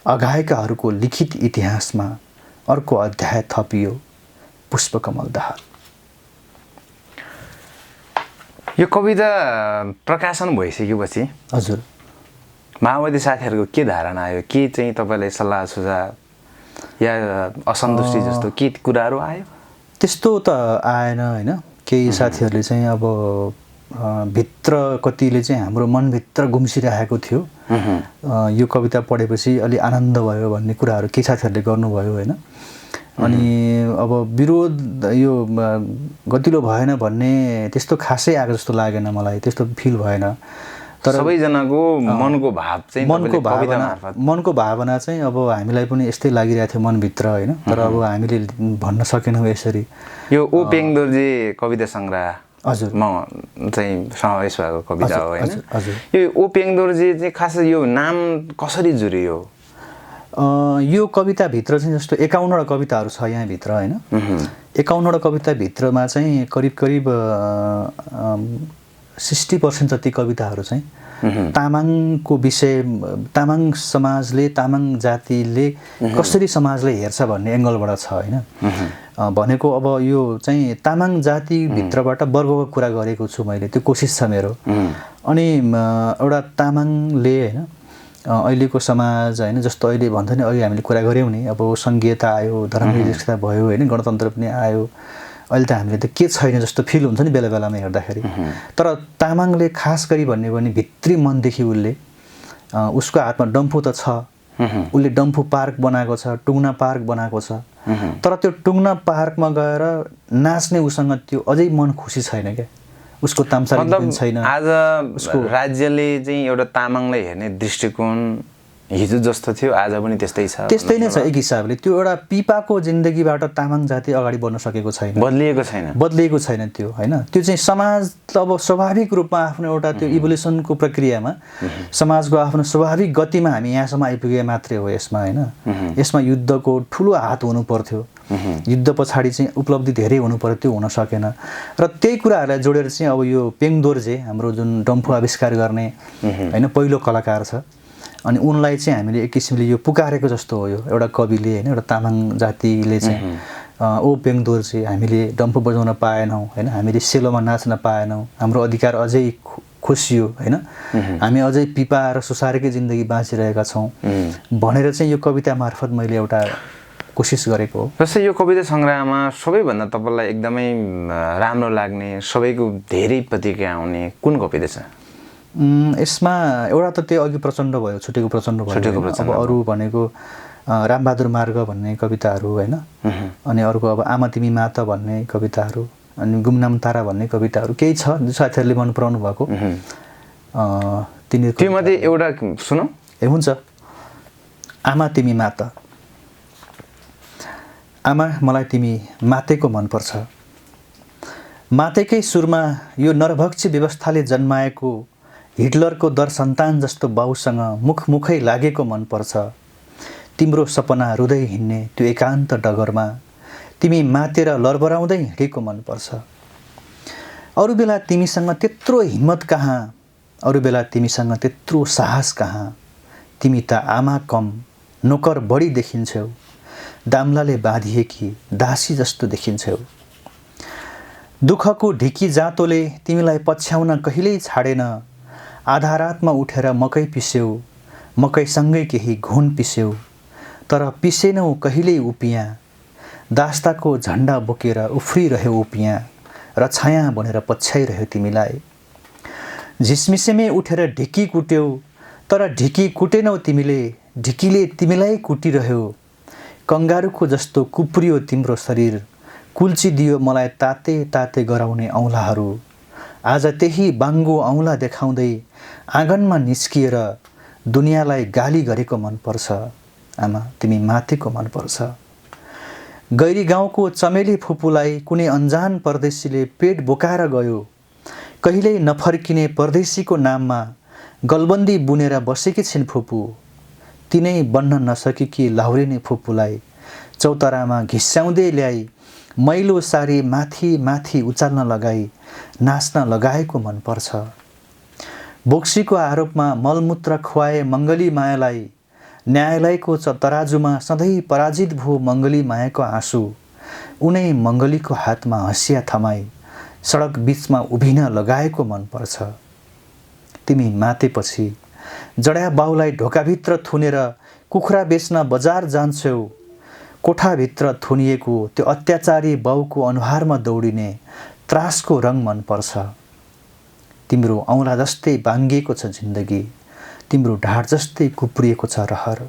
अघाएकाहरूको लिखित इतिहासमा अर्को अध्याय थपियो पुष्पकमल दाहाल। यो कविता प्रकाशन भइसकेपछि हजुर माओवादी साथीहरूको के धारणा आयो? के चाहिँ तपाईँलाई सल्लाह सुझाव या असन्तुष्टि जस्तो के कुराहरू आयो? त्यस्तो त आएन होइन। केही साथीहरूले चाहिँ अब भित्र कतिले चाहिँ हाम्रो मनभित्र गुम्सिरहेको थियो यो कविता पढेपछि अलि आनन्द भयो भन्ने कुराहरू केही साथीहरूले गर्नुभयो होइन। अनि अब विरोध यो गतिलो भएन भन्ने त्यस्तो खासै आएको जस्तो लागेन मलाई, त्यस्तो फिल भएन। तर सबैजनाको मनको भाव चाहिँ मनको भावना चाहिँ अब हामीलाई पनि यस्तै लागिरहेको थियो मनभित्र होइन। तर अब हामीले भन्न सकेनौँ यसरी। यो ओ पेङदोर्जे कविता सङ्ग्रह हजुर म चाहिँ समावेश भएको कविता हो होइन। हजुर यो ओ पेङदोर्जे चाहिँ खास यो नाम कसरी जुरियो? यो कविताभित्र चाहिँ जस्तो 51वटा कविताहरू छ यहाँभित्र होइन। 51वटा कविताभित्रमा चाहिँ करिब 60% जति कविताहरू चाहिँ तामाङको विषय, तामाङ समाजले, तामाङ जातिले कसरी समाजलाई हेर्छ भन्ने एङ्गलबाट छ होइन। भनेको अब यो चाहिँ तामाङ जातिभित्रबाट वर्गको कुरा गरेको छु मैले, त्यो कोसिस छ मेरो। अनि एउटा तामाङले होइन अहिलेको समाज होइन, जस्तो अहिले भन्छ नि अहिले हामीले कुरा गऱ्यौँ नि, अब सङ्घीयता आयो, धर्मनिरपेक्षता भयो होइन, गणतन्त्र पनि आयो। अहिले त हामीले त के छैन जस्तो फिल हुन्छ नि बेला बेलामा हेर्दाखेरि। तर तामाङले खास गरी भन्ने भने भित्री मनदेखि उसले उसको हातमा डम्फु त छ, उसले डम्फु पार्क बनाएको छ, टुङ्ना पार्क बनाएको छ तर त्यो टुङ्ना पार्कमा गएर नाच्ने उसँग त्यो अझै मन खुसी छैन क्या, उसको तामसाली पनि छैन। आज राज्यले चाहिँ एउटा तामाङलाई हेर्ने दृष्टिकोण हिजो जस्तो थियो आज पनि त्यस्तै छ, त्यस्तै नै छ एक हिसाबले। त्यो एउटा पिपाको जिन्दगीबाट तामाङ जाति अगाडि बढ्न सकेको छैन, बदलिएको छैन त्यो होइन। त्यो चाहिँ समाज अब स्वाभाविक रूपमा आफ्नो एउटा त्यो इभोल्युसनको प्रक्रियामा समाजको आफ्नो स्वाभाविक गतिमा हामी यहाँसम्म आइपुगे मात्रै हो यसमा होइन। यसमा युद्धको ठुलो हात हुनु पर्थ्यो, युद्ध पछाडि चाहिँ उपलब्धि धेरै हुनु पर्यो, त्यो हुन सकेन। र त्यही कुराहरूलाई जोडेर चाहिँ अब यो पेङ दोर्जे हाम्रो जुन डम्फु आविष्कार गर्ने होइन पहिलो कलाकार छ, अनि उनलाई चाहिँ हामीले एक किसिमले यो पुकारेको जस्तो हो। यो एउटा कविले होइन, एउटा तामाङ जातिले चाहिँ ओ पेङ दोर्जे हामीले डम्फु बजाउन पाएनौँ होइन, हामीले सेलोमा नाच्न पाएनौँ, हाम्रो अधिकार अझै खोसियो होइन, हामी अझै पिपा र सुसारेकै जिन्दगी बाँचिरहेका छौँ भनेर चाहिँ यो कविता मार्फत मैले एउटा कोसिस गरेको हो। जस्तै यो कविता सङ्ग्रहमा सबैभन्दा तपाईँलाई एकदमै राम्रो लाग्ने, सबैको धेरै प्रतिक्रिया आउने कुन कविता छ? यसमा एउटा त त्यो अघि प्रचण्ड भयो, छुटेको प्रचण्ड भयो। अब अरू भनेको रामबहादुर मार्ग भन्ने कविताहरू होइन, अनि अर्को अब आमा तिमी माता भन्ने कविताहरू, अनि गुमनाम तारा भन्ने कविताहरू केही छ जो साथीहरूले मन पराउनु भएको। तीमध्ये एउटा सुनौ। ए हुन्छ। आमा तिमी माता। आमा मलाई तिमी मातेको मनपर्छ, मातेकै सुरमा यो नरभक्षी व्यवस्थाले जन्माएको हिटलरको दर सन्तान जस्तो बाउसँग मुखमुखै लागेको मनपर्छ। तिम्रो सपना रुँदै हिँड्ने त्यो एकान्त डगरमा तिमी मातेर लरबराउँदै हिँडेको मनपर्छ। अरू बेला तिमीसँग त्यत्रो हिम्मत कहाँ, अरू बेला तिमीसँग त्यत्रो साहस कहाँ, तिमी त आमा कम नोकर बढी देखिन्छौ, दाम्लाले बाँधिएकी दासी जस्तो देखिन्छौ। दुःखको ढिकी जाँतोले तिमीलाई पछ्याउन कहिल्यै छाडेन, आधा रातमा उठेर मकै पिस्यौ, मकैसँगै केही घुन पिस्यौ, तर पिसेनौ कहिल्यै उपियाँ, दास्ताको झन्डा बोकेर उफ्रिरह्यो उपियाँ, र छाया बनेर पछ्याइरह्यो तिमीलाई। झिसमिसेमै उठेर ढिकी कुट्यौ, तर ढिकी कुटेनौ तिमीले, ढिकीले तिमीलाई कुटिरह्यो। कङ्गारुको जस्तो कुप्रियो तिम्रो शरीर, कुल्चिदियो मलाई ताते ताते गराउने औँलाहरू। आज त्यही बाङ्गो औँला देखाउँदै आँगनमा निस्किएर दुनियाँलाई गाली गरेको मनपर्छ। आमा तिमी मातेको मनपर्छ। गैरी गाउँको चमेली फुपूलाई कुनै अन्जान परदेशीले पेट बोकाएर गयो, कहिल्यै नफर्किने परदेशीको नाममा गलबन्दी बुनेर बसेकी छिन् फुपू। तिनै बन्न नसकेकी लाहुरिने फुपूलाई चौतारामा घिस्याउँदै ल्याई मैलो सारी माथि माथि उचाल्न लगाई नाच्न लगाएको मनपर्छ। बोक्सीको आरोपमा मलमूत्र खुवाए मङ्गली मायालाई न्यायालयको तराजुमा सधैँ पराजित भो मङ्गली मायाको आँसु। उनै मङ्गलीको हातमा हँसिया थमाई सडक बिचमा उभिन लगाएको मनपर्छ। तिमी मातेपछि जडा बाउलाई ढोकाभित्र थुनेर कुखुरा बेच्न बजार जान्छौ, कोठाभित्र थुनिएको त्यो अत्याचारी बाउको अनुहारमा दौडिने त्रासको रङ मनपर्छ। तिम्रो औँला जस्तै बाङ्गिएको छ जिन्दगी, तिम्रो ढाड जस्तै कुप्रिएको छ रहर।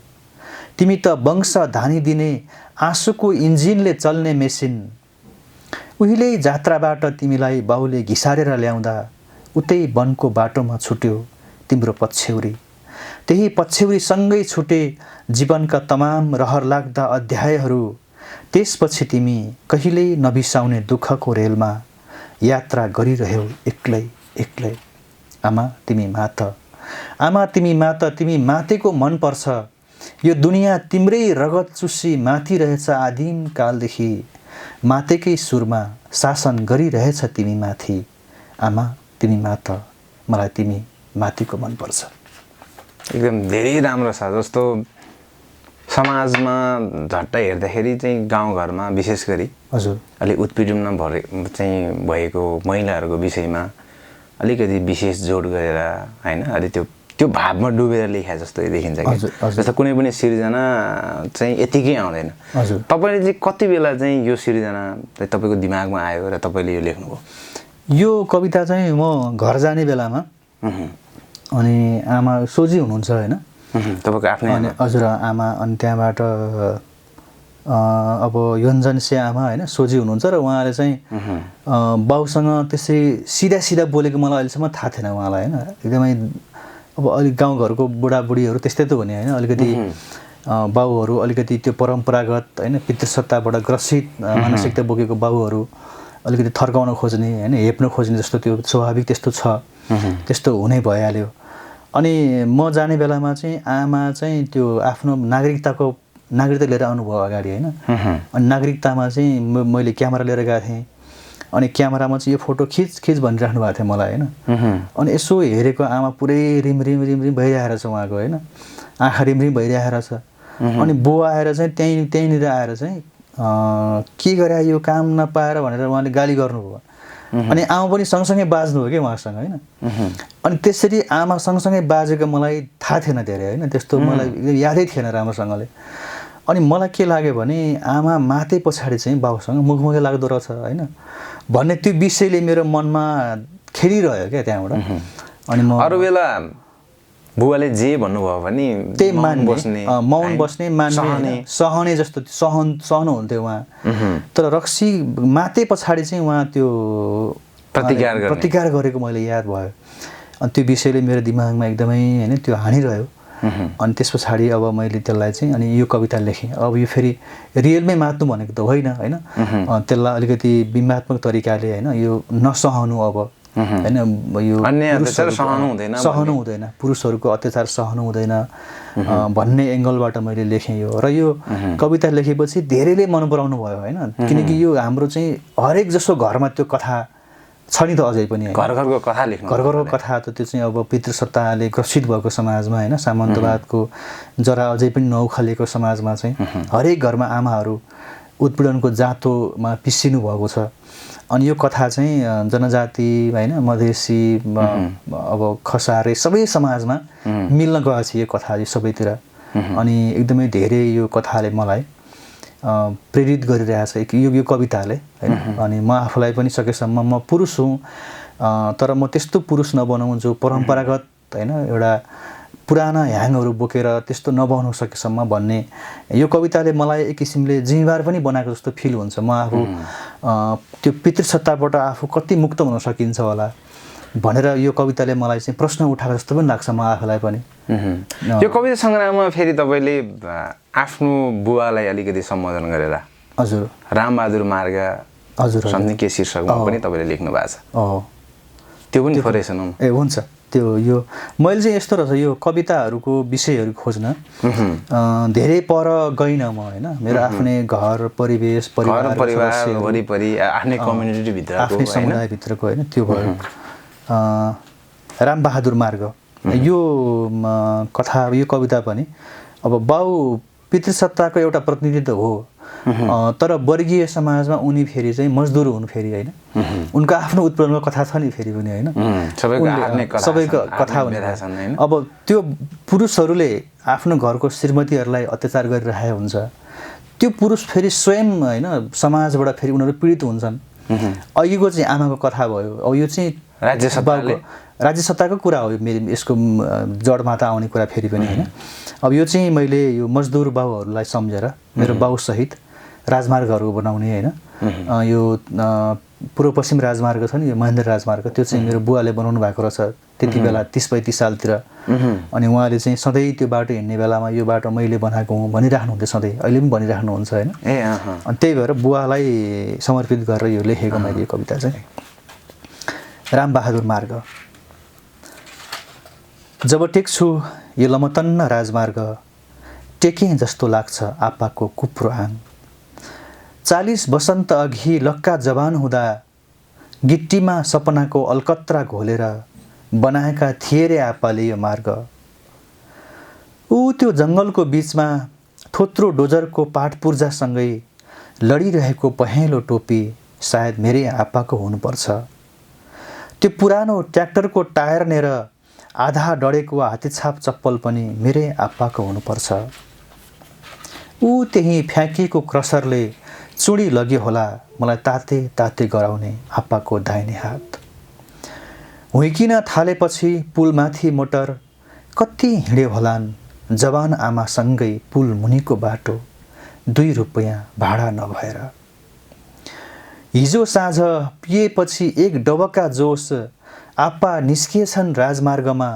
तिमी त वंश धानिदिने आँसुको इन्जिनले चल्ने मेसिन। उहिल्यै जात्राबाट तिमीलाई बाउले घिसारेर ल्याउँदा उतै वनको बाटोमा छुट्यो तिम्रो पछ्यौरी। त्यही पछ्यौरीसँगै छुटे जीवनका तमाम रहर लाग्दा अध्यायहरू। त्यसपछि तिमी कहिल्यै नबिसाउने दुःखको रेलमा यात्रा गरिरह्यौ एक्लै एक्लै। आमा तिमी माता, आमा तिमी माता, तिमी मातेको मनपर्छ। यो दुनियाँ तिम्रै रगत चुसी माथि रहेछ आदिम कालदेखि, मातेकै सुरमा शासन गरिरहेछ तिमी माथि। आमा तिमी माता, मलाई तिमी मातेको मनपर्छ। एकदम धेरै राम्रो छ। जस्तो समाजमा झट्ट हेर्दाखेरि चाहिँ गाउँघरमा विशेष गरी हजुर अलिक उत्पीडनमा चाहिँ भएको महिलाहरूको विषयमा अलिकति विशेष जोड गरेर होइन, अलि त्यो भावमा डुबेर लेखा जस्तो देखिन्छ कि। जस्तो कुनै पनि सिर्जना चाहिँ यतिकै आउँदैन। तपाईँले चाहिँ कति बेला चाहिँ यो सिर्जना तपाईँको दिमागमा आयो र तपाईँले यो लेख्नुभयो? यो कविता चाहिँ म घर जाने बेलामा, अनि आमा सोझी हुनुहुन्छ होइन, तपाईँको आफ्नै अनि हजुर आमा, अनि त्यहाँबाट अब योन्जनसे आमा होइन सोझी हुनुहुन्छ र उहाँले चाहिँ बाउसँग त्यसरी सिधा बोलेको मलाई अहिलेसम्म थाहा थिएन उहाँलाई होइन एकदमै अब अलिक गाउँघरको बुढाबुढीहरू त्यस्तै त हो नि होइन अलिकति बाउहरू अलिकति त्यो परम्परागत होइन पितृसत्ताबाट ग्रसित मानसिकता बोकेको बाउहरू अलिकति थर्काउन खोज्ने होइन हेप्न खोज्ने जस्तो त्यो स्वाभाविक त्यस्तो छ त्यस्तो हुनै भइहाल्यो अनि म जाने बेलामा चाहिँ आमा चाहिँ त्यो आफ्नो नागरिकता लिएर आउनुभयो अगाडि होइन अनि नागरिकतामा चाहिँ मैले क्यामेरा लिएर गएको थिएँ अनि क्यामेरामा चाहिँ यो फोटो खिच भनिराख्नु भएको थियो मलाई होइन अनि यसो हेरेको आमा पुरै रिम भइरहेको छ उहाँको होइन आँखा रिम भइरहेको छ अनि बुवा आएर चाहिँ त्यहीँनिर आएर चाहिँ के गरे यो काम नपाएर भनेर उहाँले गाली गर्नुभयो अनि आमा पनि सँगसँगै बाज्नु हो कि उहाँसँग होइन अनि त्यसरी आमा सँगसँगै बाजेको मलाई थाहा थिएन धेरै होइन त्यस्तो मलाई यादै थिएन राम्रोसँगले अनि मलाई के लाग्यो भने आमा माते पछाडि चाहिँ बाउसँग मुखमुखै लाग्दो रहेछ होइन भन्ने त्यो विषयले मेरो मनमा खेलिरह्यो क्या त्यहाँबाट अनि म अरू बेला बुवाले जे भन्नुभयो भने त्यही मौन बस्ने मान्ने सहने जस्तो सहनुहुन्थ्यो उहाँ तर रक्सी माते पछाडि चाहिँ उहाँ त्यो प्रतिकार गरेको मैले याद भयो अनि त्यो विषयले मेरो दिमागमा एकदमै होइन त्यो हानिरह्यो अनि त्यस पछाडि अब मैले त्यसलाई चाहिँ अनि यो कविता लेखेँ अब यो फेरि रियलमै मात्नु भनेको त होइन होइन त्यसलाई अलिकति बिम्बात्मक तरिकाले होइन यो नसहनु अब होइन यो सहनु हुँदैन पुरुषहरूको अत्याचार सहनु हुँदैन भन्ने एङ्गलबाट मैले लेखेँ यो र यो कविता लेखेपछि धेरैले मन पराउनु भयो होइन किनकि यो हाम्रो चाहिँ हरेक जसो घरमा त्यो कथा छ नि त अझै पनि घरको कथा त त्यो चाहिँ अब पितृसत्ताले ग्रसित भएको समाजमा होइन सामन्तवादको जरा अझै पनि नउखालिएको समाजमा चाहिँ हरेक घरमा आमाहरू उत्पीडनको जाँतोमा पिसिनु भएको छ अनि यो कथा चाहिँ जनजाति होइन मधेसी अब खसारे सबै समाजमा मिल्न गएको छ यो कथा सबैतिर अनि एकदमै धेरै यो कथाले मलाई प्रेरित गरिरहेछ यो कविताले होइन अनि म आफूलाई पनि सकेसम्म म पुरुष हुँ तर म त्यस्तो पुरुष नबनाउँ जो परम्परागत होइन एउटा पुराना ह्याङहरू बोकेर त्यस्तो नबनाउन सकेसम्म भन्ने यो कविताले मलाई एक किसिमले जिम्मेवार पनि बनाएको जस्तो फिल हुन्छ म आफू त्यो पितृसत्ताबाट आफू कति मुक्त हुन सकिन्छ होला भनेर यो कविताले मलाई चाहिँ प्रश्न उठाएको जस्तो पनि लाग्छ म आफूलाई पनि यो कविता सङ्ग्रहमा फेरि तपाईँले आफ्नो बुवालाई अलिकति सम्बोधन गरेर हजुर रामबहादुर मार्ग हजुर के शीर्षकमा पनि तपाईँले लेख्नु भएको छ त्यो पनि थोरै सुनौँ ए हुन्छ त्यो यो मैले चाहिँ यस्तो रहेछ यो कविताहरूको विषयहरू खोज्न धेरै पर गइनँ म होइन मेरो आफ्नै घर परिवेश परिवार वरिपरि आफ्नै कम्युनिटीभित्र आफ्नै समुदायभित्रको होइन त्यो भयो रामबहादुर मार्ग यो कथा यो कविता पनि अब बाउ पितृसत्ताको एउटा प्रतिनिधित्व हो तर वर्गीय समाजमा उनी फेरि चाहिँ मजदुर हुन् फेरि होइन उनको आफ्नो उत्पीडनको कथा छ नि फेरि पनि होइन सबैको कथा हुने अब त्यो पुरुषहरूले आफ्नो घरको श्रीमतीहरूलाई अत्याचार गरिरहेको हुन्छ त्यो पुरुष फेरि स्वयं होइन समाजबाट फेरि उनीहरू पीडित हुन्छन् अघिको चाहिँ आमाको कथा भयो अब यो चाहिँ राज्य सत्ताको कुरा हो मेरो यसको जडमा त आउने कुरा फेरि पनि होइन अब यो चाहिँ मैले यो मजदुर बाउहरूलाई सम्झेर मेरो बाउसहित राजमार्गहरू बनाउने होइन यो पूर्व पश्चिम राजमार्ग छ नि यो महेन्द्र राजमार्ग त्यो चाहिँ मेरो बुवाले बनाउनु भएको रहेछ त्यति बेला 30-35 सालतिर अनि उहाँले चाहिँ सधैँ त्यो बाटो हिँड्ने बेलामा यो बाटो मैले बनाएको हुँ भनिराख्नुहुन्थ्यो सधैँ अहिले पनि भनिराख्नुहुन्छ होइन अनि त्यही भएर बुवालाई समर्पित गरेर यो लेखेको मैले यो कविता चाहिँ रामबहादुर मार्ग जब टेक्छु यो लमतन्न राजमार्ग टेकेँ जस्तो लाग्छ आप्पाको कुप्रो आङ 40 वसन्त अघि लक्का जवान हुँदा गिट्टीमा सपनाको अलकत्रा घोलेर बनाएका थिए रे आप्पाले यो मार्ग ऊ त्यो जङ्गलको बीचमा थोत्रो डोजरको पाटपुर्जासँगै लडिरहेको पहेँलो टोपी सायद मेरै आप्पाको हुनुपर्छ त्यो पुरानो ट्र्याक्टरको टायर नेर आधा डढेको हातेछाप चप्पल पनि मेरै आप्पाको हुनुपर्छ ऊ त्यही फ्याँकिएको क्रसरले चुडी लग्यो होला मलाई ताते ताते गराउने आप्पाको दाहिने हात हुइकिन थालेपछि पुलमाथि मोटर कति हिँड्यो होलान् जवान आमासँगै पुल मुनिको बाटो 2 रुपैयाँ भाडा नभएर। हिजो साँझ पिएपछि 1 डबका जोस आप्पा निस्किएछन् राजमार्गमा,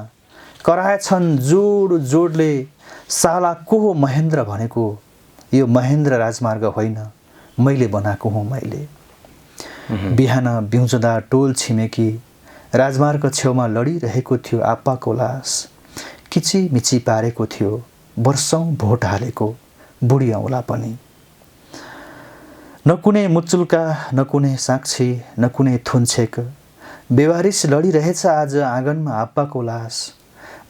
कराएछन् जोड जोडले साला को हो महेन्द्र भनेको, यो महेन्द्र राजमार्ग होइन मैले बनाएको हुँ मैले। बिहान बिउँझदा टोल छिमेकी राजमार्ग छेउमा लडिरहेको थियो आप्पाको लास, किचिमिची पारेको थियो वर्षौँ भोट हालेको बुढी औँला पनि। न कुनै मुचुल्का न कुनै साक्षी न कुनै थुन्छेक, बेवारिस लडिरहेछ आज आँगनमा आप्पाको लास।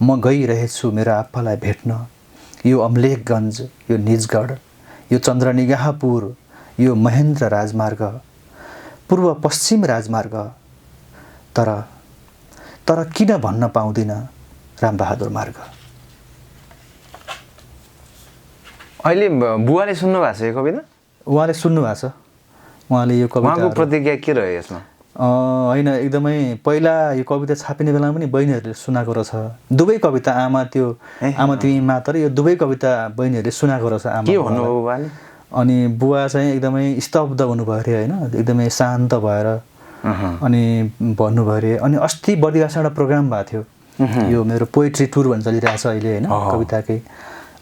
म गइरहेछु मेरो आप्पालाई भेट्न, यो अम्लेखगञ्ज, यो निजगढ, यो चन्द्रनिगाहपुर, यो महेन्द्र राजमार्ग, पूर्व पश्चिम राजमार्ग। तर किन भन्न पाउँदिन रामबहादुर मार्ग। अहिले बुवाले सुन्नु भएको छ यो कविता? उहाँले सुन्नु भएको छ। उहाँले यो कविता, उहाँको प्रतिक्रिया के रह्यो यसमा? होइन, एकदमै पहिला यो कविता छापिने बेलामा पनि बहिनीहरूले सुनाएको रहेछ दुवै कविता। आमा तिमी मातर, यो दुवै कविता बहिनीहरूले सुनाएको रहेछ आमा। के भन्नुभयो बुवाले? अनि बुवा चाहिँ एकदमै स्तब्ध हुनुभयो अरे होइन, एकदमै शान्त भएर अनि भन्नुभयो अरे। अनि अस्ति बर्दिवासमा एउटा प्रोग्राम भएको थियो, यो मेरो पोइट्री टुर भन्छ चलिरहेछ अहिले होइन, कविताकै।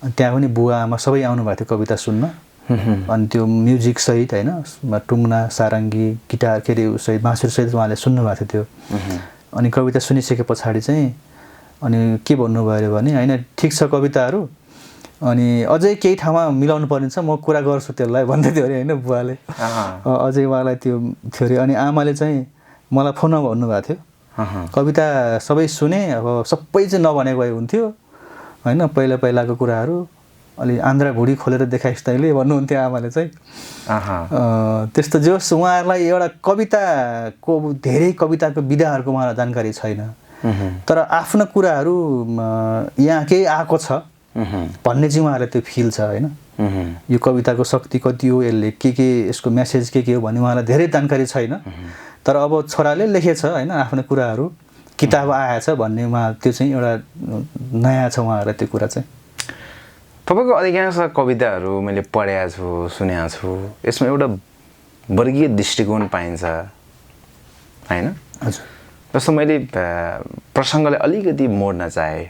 त्यहाँ पनि बुवा आमा सबै आउनु भएको थियो कविता सुन्न। अनि त्यो म्युजिक सहित होइन, टुङ्ना सारङ्गी गिटार के अरे सहित बाँसुरीसहित उहाँले सुन्नुभएको थियो त्यो। अनि कविता सुनिसके पछाडि चाहिँ अनि के भन्नुभयो अरे भने, होइन ठिक छ कविताहरू, अनि अझै केही ठाउँमा मिलाउनु पर्नेछ, म कुरा गर्छु त्यसलाई भन्दै थियो अरे होइन बुवाले। अझै उहाँलाई त्यो थियो अरे। अनि आमाले चाहिँ मलाई फोनमा भन्नुभएको थियो, कविता सबै सुने, अब सबै चाहिँ नभनेको भए हुन्थ्यो होइन, पहिलाको कुराहरू अलि आन्द्रा भुँडी खोलेर देखाइस् तैँले भन्नुहुन्थ्यो आमाले चाहिँ। त्यस्तो जोस् उहाँहरूलाई एउटा कविताको धेरै कविताको विधाहरूको उहाँलाई जानकारी छैन, तर आफ्नो कुराहरू यहाँ केही आएको छ भन्ने चाहिँ उहाँहरूलाई त्यो फिल छ होइन। यो कविताको शक्ति कति हो, यसले के यसको मेसेज के हो भन्ने उहाँलाई धेरै जानकारी छैन, तर अब छोराले लेखेछ होइन आफ्नो कुराहरू, किताब आएछ भन्ने उहाँ त्यो चाहिँ एउटा नयाँ छ उहाँहरूलाई त्यो कुरा चाहिँ। तपाईँको अधिकांश कविताहरू मैले पढेको छु, सुनेको छु, यसमा एउटा वर्गीय दृष्टिकोण पाइन्छ होइन। हजुर। जस्तो मैले प्रसङ्गलाई अलिकति मोड्न चाहेँ,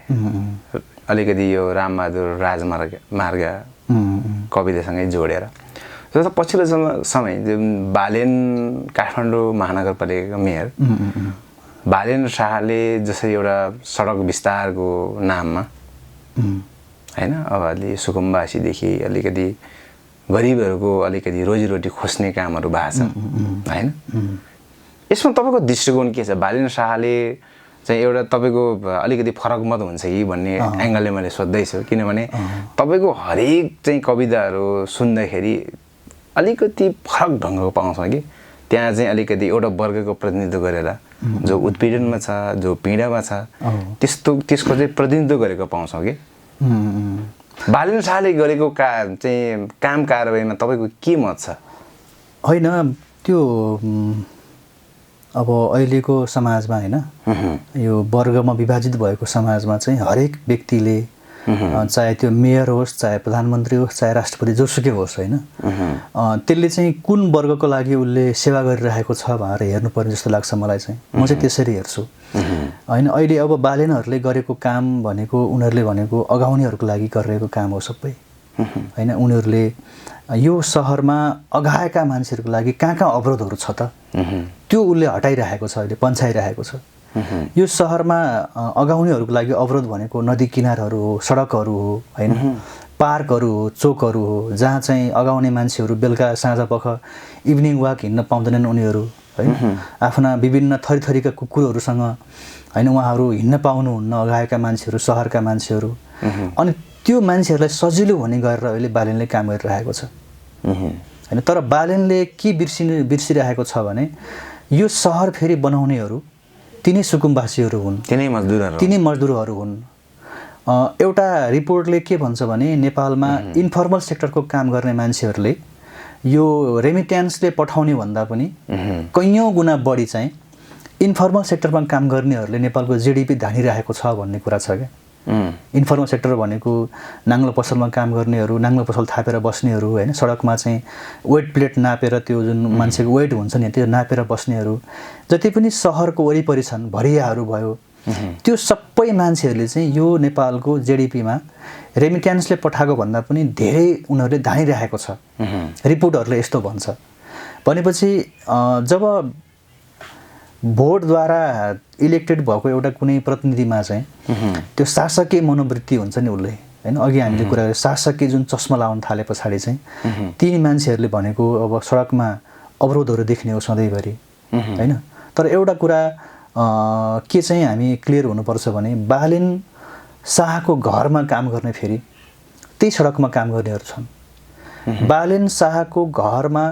अलिकति यो रामबहादुर राजमार्ग कवितासँगै जोडेर। जस्तो पछिल्लो समय जुन बालेन काठमाडौँ महानगरपालिकाको मेयर बालेन शाहले जसरी एउटा सडक विस्तारको नाममा होइन, अब अलि सुकुम्बासीदेखि अलिकति गरिबहरूको अलिकति रोजीरोटी खोज्ने कामहरू भएको छ होइन। यसमा तपाईँको दृष्टिकोण के छ? बालेन शाहले चाहिँ एउटा तपाईँको अलिकति फरक मत हुन्छ कि भन्ने एङ्गलले मैले सोध्दैछु, किनभने तपाईँको हरेक चाहिँ कविताहरू सुन्दाखेरि अलिकति फरक ढङ्गको पाउँछौँ कि त्यहाँ चाहिँ अलिकति एउटा वर्गको प्रतिनिधित्व गरेर जो उत्पीडनमा छ, जो पीडामा छ, त्यसको चाहिँ प्रतिनिधित्व गरेको पाउँछौँ कि। बालेन शाहले गरेको चाहिँ काम कारबाहीमा तपाईँको के मत छ? होइन, त्यो अब अहिलेको समाजमा होइन, यो वर्गमा विभाजित भएको समाजमा चाहिँ हरेक व्यक्तिले चाहे त्यो मेयर होस्, चाहे प्रधानमन्त्री होस्, चाहे राष्ट्रपति जोसुकै होस् होइन, त्यसले चाहिँ कुन वर्गको लागि उसले सेवा गरिरहेको छ भनेर हेर्नुपर्ने जस्तो लाग्छ मलाई चाहिँ। म चाहिँ त्यसरी हेर्छु होइन। अहिले अब बालेनहरूले गरेको काम भनेको उनीहरूले भनेको अगाउनेहरूको लागि गरिरहेको काम हो सबै होइन। उनीहरूले यो सहरमा अगाएका मान्छेहरूको लागि कहाँ अवरोधहरू छ त त्यो उसले हटाइरहेको छ, अहिले पन्छाइरहेको छ। यो सहरमा अगाउनेहरूको लागि अवरोध भनेको नदी किनारहरू हो, सडकहरू हो होइन, पार्कहरू हो, चोकहरू हो, जहाँ चाहिँ अगाउने मान्छेहरू बेलुका साँझपख इभिनिङ वाक हिँड्न पाउँदैनन् उनीहरू होइन। आफ्ना विभिन्न थरीका कुकुरहरूसँग होइन उहाँहरू हिँड्न पाउनुहुन्न अगाएका मान्छेहरू, सहरका मान्छेहरू। अनि त्यो मान्छेहरूलाई सजिलो हुने गरेर अहिले बालेनले काम गरिरहेको छ होइन। तर बालेनले के बिर्सिरहेको छ भने यो सहर फेरि बनाउनेहरू तिनै सुकुम्बासीहरू हुन्, तिनै मजदुरहरू हुन्। एउटा रिपोर्टले के भन्छ भने नेपालमा इन्फर्मल सेक्टरको काम गर्ने मान्छेहरूले यो रेमिट्यान्सले पठाउने भन्दा पनि कैयौँ गुणा बढी चाहिँ इन्फर्मल सेक्टरमा काम गर्नेहरूले नेपालको जिडिपी धानिरहेको छ भन्ने कुरा छ क्या। इन्फर्मल सेक्टर भनेको नाङ्लो पसलमा काम गर्नेहरू, नाङ्लो पसल थापेर बस्नेहरू होइन, सडकमा चाहिँ वेट प्लेट नापेर त्यो जुन मान्छेको वेट हुन्छ नि त्यो नापेर बस्नेहरू, जति पनि सहरको वरिपरि छन् भरियाहरू भयो, त्यो सबै मान्छेहरूले चाहिँ यो नेपालको जेडिपीमा रेमिट्यान्सले पठाएको भन्दा पनि धेरै उनीहरूले धानिरहेको छ। रिपोर्टहरूले यस्तो भन्छ। भनेपछि जब भोटद्वारा इलेक्टेड भएको एउटा कुनै प्रतिनिधिमा चाहिँ त्यो शासकीय मनोवृत्ति हुन्छ नि उसले होइन, अघि हामीले कुरा गरेँ शासकीय जुन चस्मा लाउन थाले पछाडि चाहिँ ती मान्छेहरूले भनेको अब सडकमा अवरोधहरू देख्ने हो सधैँभरि होइन। तर एउटा कुरा के चाहिँ हामी क्लियर हुनुपर्छ भने बालेन शाहको घरमा काम गर्ने फेरि त्यही सडकमा काम गर्नेहरू छन्। बालेन शाहको घरमा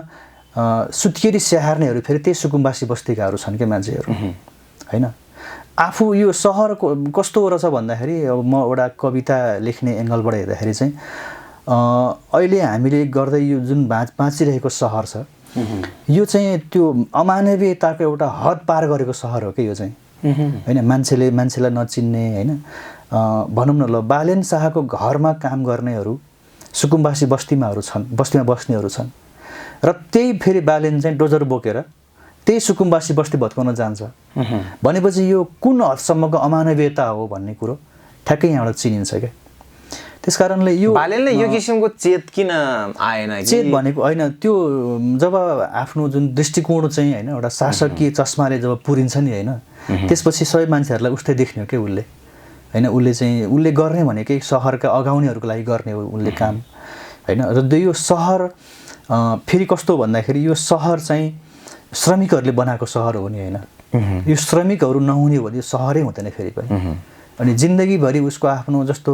सुत्केरी स्याहार्नेहरू फेरि त्यही सुकुम्बासी बस्तीकाहरू छन् क्या मान्छेहरू होइन। आफू यो सहरको कस्तो रहेछ भन्दाखेरि अब म एउटा कविता लेख्ने एङ्गलबाट हेर्दाखेरि चाहिँ अहिले हामीले गर्दै यो जुन बाँचिरहेको सहर छ यो चाहिँ त्यो अमानवीयताको एउटा हद पार गरेको सहर हो कि यो चाहिँ होइन। मान्छेलाई नचिन्ने होइन, भनौँ न ल बालेन शाहको घरमा काम गर्नेहरू सुकुम्बासी बस्तीमा बस्नेहरू छन् र त्यही फेरि बालेन चाहिँ डोजर बोकेर त्यही सुकुम्बासी बस्ती भत्काउन जान्छ भनेपछि यो कुन हदसम्मको अमानवीयता हो भन्ने कुरो ठ्याक्कै यहाँबाट चिनिन्छ क्या। त्यस कारणले यो बालेनले यो किसिमको चेत किन आएन? चेत भनेको होइन, त्यो जब आफ्नो जुन दृष्टिकोण चाहिँ होइन एउटा शासकीय चस्माले जब पुरिन्छ नि होइन, त्यसपछि सबै मान्छेहरूलाई उस्तै देख्ने हो क्या उसले होइन। उसले गर्ने भनेकै सहरका अगाउनेहरूको लागि गर्ने हो उसले काम होइन। र यो सहर फेरि कस्तो भन्दाखेरि यो सहर चाहिँ श्रमिकहरूले बनाएको सहर हो नि होइन। यो श्रमिकहरू नहुने भने यो सहरै हुँदैन फेरि पनि। अनि जिन्दगीभरि उसको आफ्नो जस्तो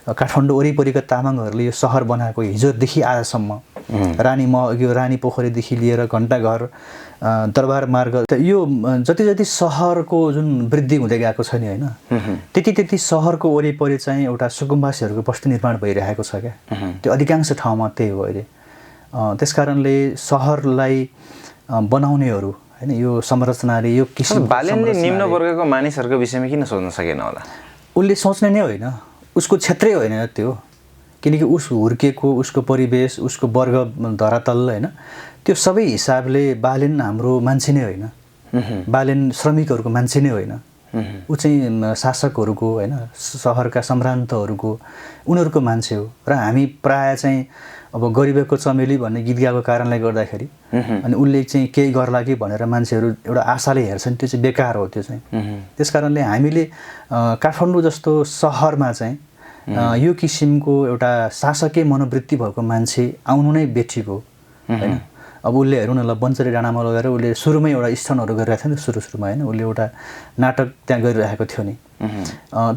काठमाडौँ वरिपरिका तामाङहरूले यो सहर बनाएको हिजोदेखि आजसम्म रानी पोखरीदेखि लिएर घण्टाघर दरबार मार्ग यो जति सहरको जुन वृद्धि हुँदै गएको छ नि होइन, त्यति सहरको वरिपरि चाहिँ एउटा सुकुम्बासीहरूको बस्ती निर्माण भइरहेको छ क्या। त्यो अधिकांश ठाउँमा त्यही हो अहिले। त्यस कारणले सहरलाई बनाउनेहरू होइन यो संरचनाले यो किसिम बालेनले निम्न वर्गको मानिसहरूको विषयमा किन सोच्न सकेन होला? उसले सोच्ने नै होइन, उसको क्षेत्रै होइन त्यो, किनकि उस हुर्केको उसको परिवेश उसको वर्ग धरातल होइन त्यो सबै हिसाबले बालेन हाम्रो मान्छे नै होइन, बालेन श्रमिकहरूको मान्छे नै होइन। ऊ चाहिँ शासकहरूको होइन सहरका सम्भ्रान्तहरूको उनीहरूको मान्छे हो। र हामी प्रायः चाहिँ अब गरिबको चमेली भन्ने गीत गाएको कारणले गर्दाखेरि अनि उसले चाहिँ केही गर्ला कि भनेर मान्छेहरू एउटा आशाले हेर्छन्, त्यो चाहिँ बेकार हो त्यो चाहिँ। त्यस कारणले हामीले काठमाडौँ जस्तो सहरमा चाहिँ यो किसिमको एउटा शासकीय मनोवृत्ति भएको मान्छे आउनु नै बेठिक हो होइन। अब उसले हेर्नु न ल बन्चरी डाँडामा लगेर उसले सुरुमै एउटा स्टनहरू गरिरहेको थियो नि सुरुमा होइन, उसले एउटा नाटक त्यहाँ गरिरहेको थियो नि।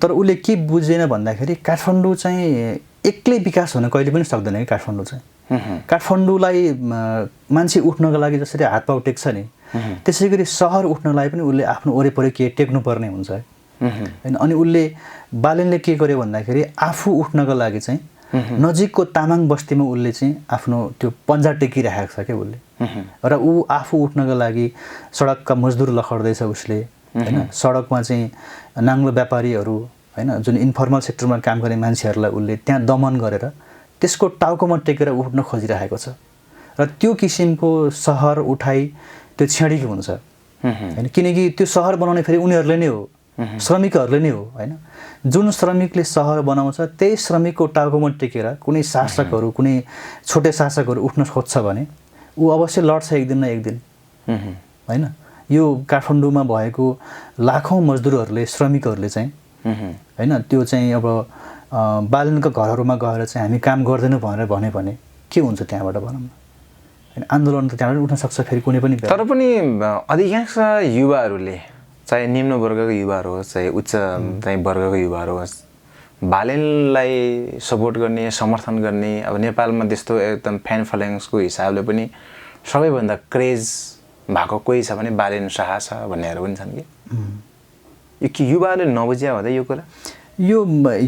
तर उसले के बुझेन भन्दाखेरि काठमाडौँ चाहिँ एक्लै विकास हुन कहिले पनि सक्दैन कि काठमाडौँ चाहिँ। काठमाडौँलाई मान्छे उठ्नको लागि जसरी हात पाउ टेक्छ नि त्यसै गरी सहर उठ्नलाई पनि उसले आफ्नो वरिपरि के टेक्नुपर्ने हुन्छ होइन। अनि उसले बालेनले के गर्यो भन्दाखेरि आफू उठ्नको लागि चाहिँ नजिकको तामाङ बस्तीमा उसले चाहिँ आफ्नो त्यो पन्जा टेकिरहेको छ क्या उसले। र ऊ आफू उठ्नको लागि सडकका मजदुर लखड्दैछ उसले होइन। सडकमा चाहिँ नाङ्लो व्यापारीहरू होइन जुन इन्फर्मल सेक्टरमा काम गर्ने मान्छेहरूलाई उसले त्यहाँ दमन गरेर त्यसको टाउकोमा टेकेर उठ्न खोजिरहेको छ। र त्यो किसिमको सहर उठाइ त्यो छेडिको हुन्छ होइन, किनकि त्यो सहर बनाउने फेरि उनीहरूले नै हो, श्रमिकहरूले नै हो होइन। जुन श्रमिकले सहर बनाउँछ त्यही श्रमिकको टाउकोमा टेकेर कुनै शासकहरू कुनै छोटे शासकहरू उठ्न खोज्छ भने ऊ अवश्य लड्छ एक दिन न एक दिन होइन। यो काठमाडौँमा भएको लाखौँ मजदुरहरूले श्रमिकहरूले चाहिँ होइन त्यो चाहिँ अब बालेनको घरहरूमा गएर चाहिँ हामी काम गर्दैनौँ भनेर भन्यो भने के हुन्छ त्यहाँबाट भनौँ न होइन। आन्दोलन त त्यहाँबाट उठ्न सक्छ फेरि कुनै पनि। तर पनि अधिकांश युवाहरूले चाहे निम्न वर्गको युवाहरू होस् चाहे उच्च चाहिँ वर्गको युवाहरू होस् बालेनलाई सपोर्ट गर्ने समर्थन गर्ने अब नेपालमा त्यस्तो एकदम फ्यान फलोइङ्सको हिसाबले पनि सबैभन्दा क्रेज भएको कोही छ भने बालेन शाह छ भन्नेहरू पनि छन् कि यो कि युवाले नबुझ्या हुँदा यो कुरा? यो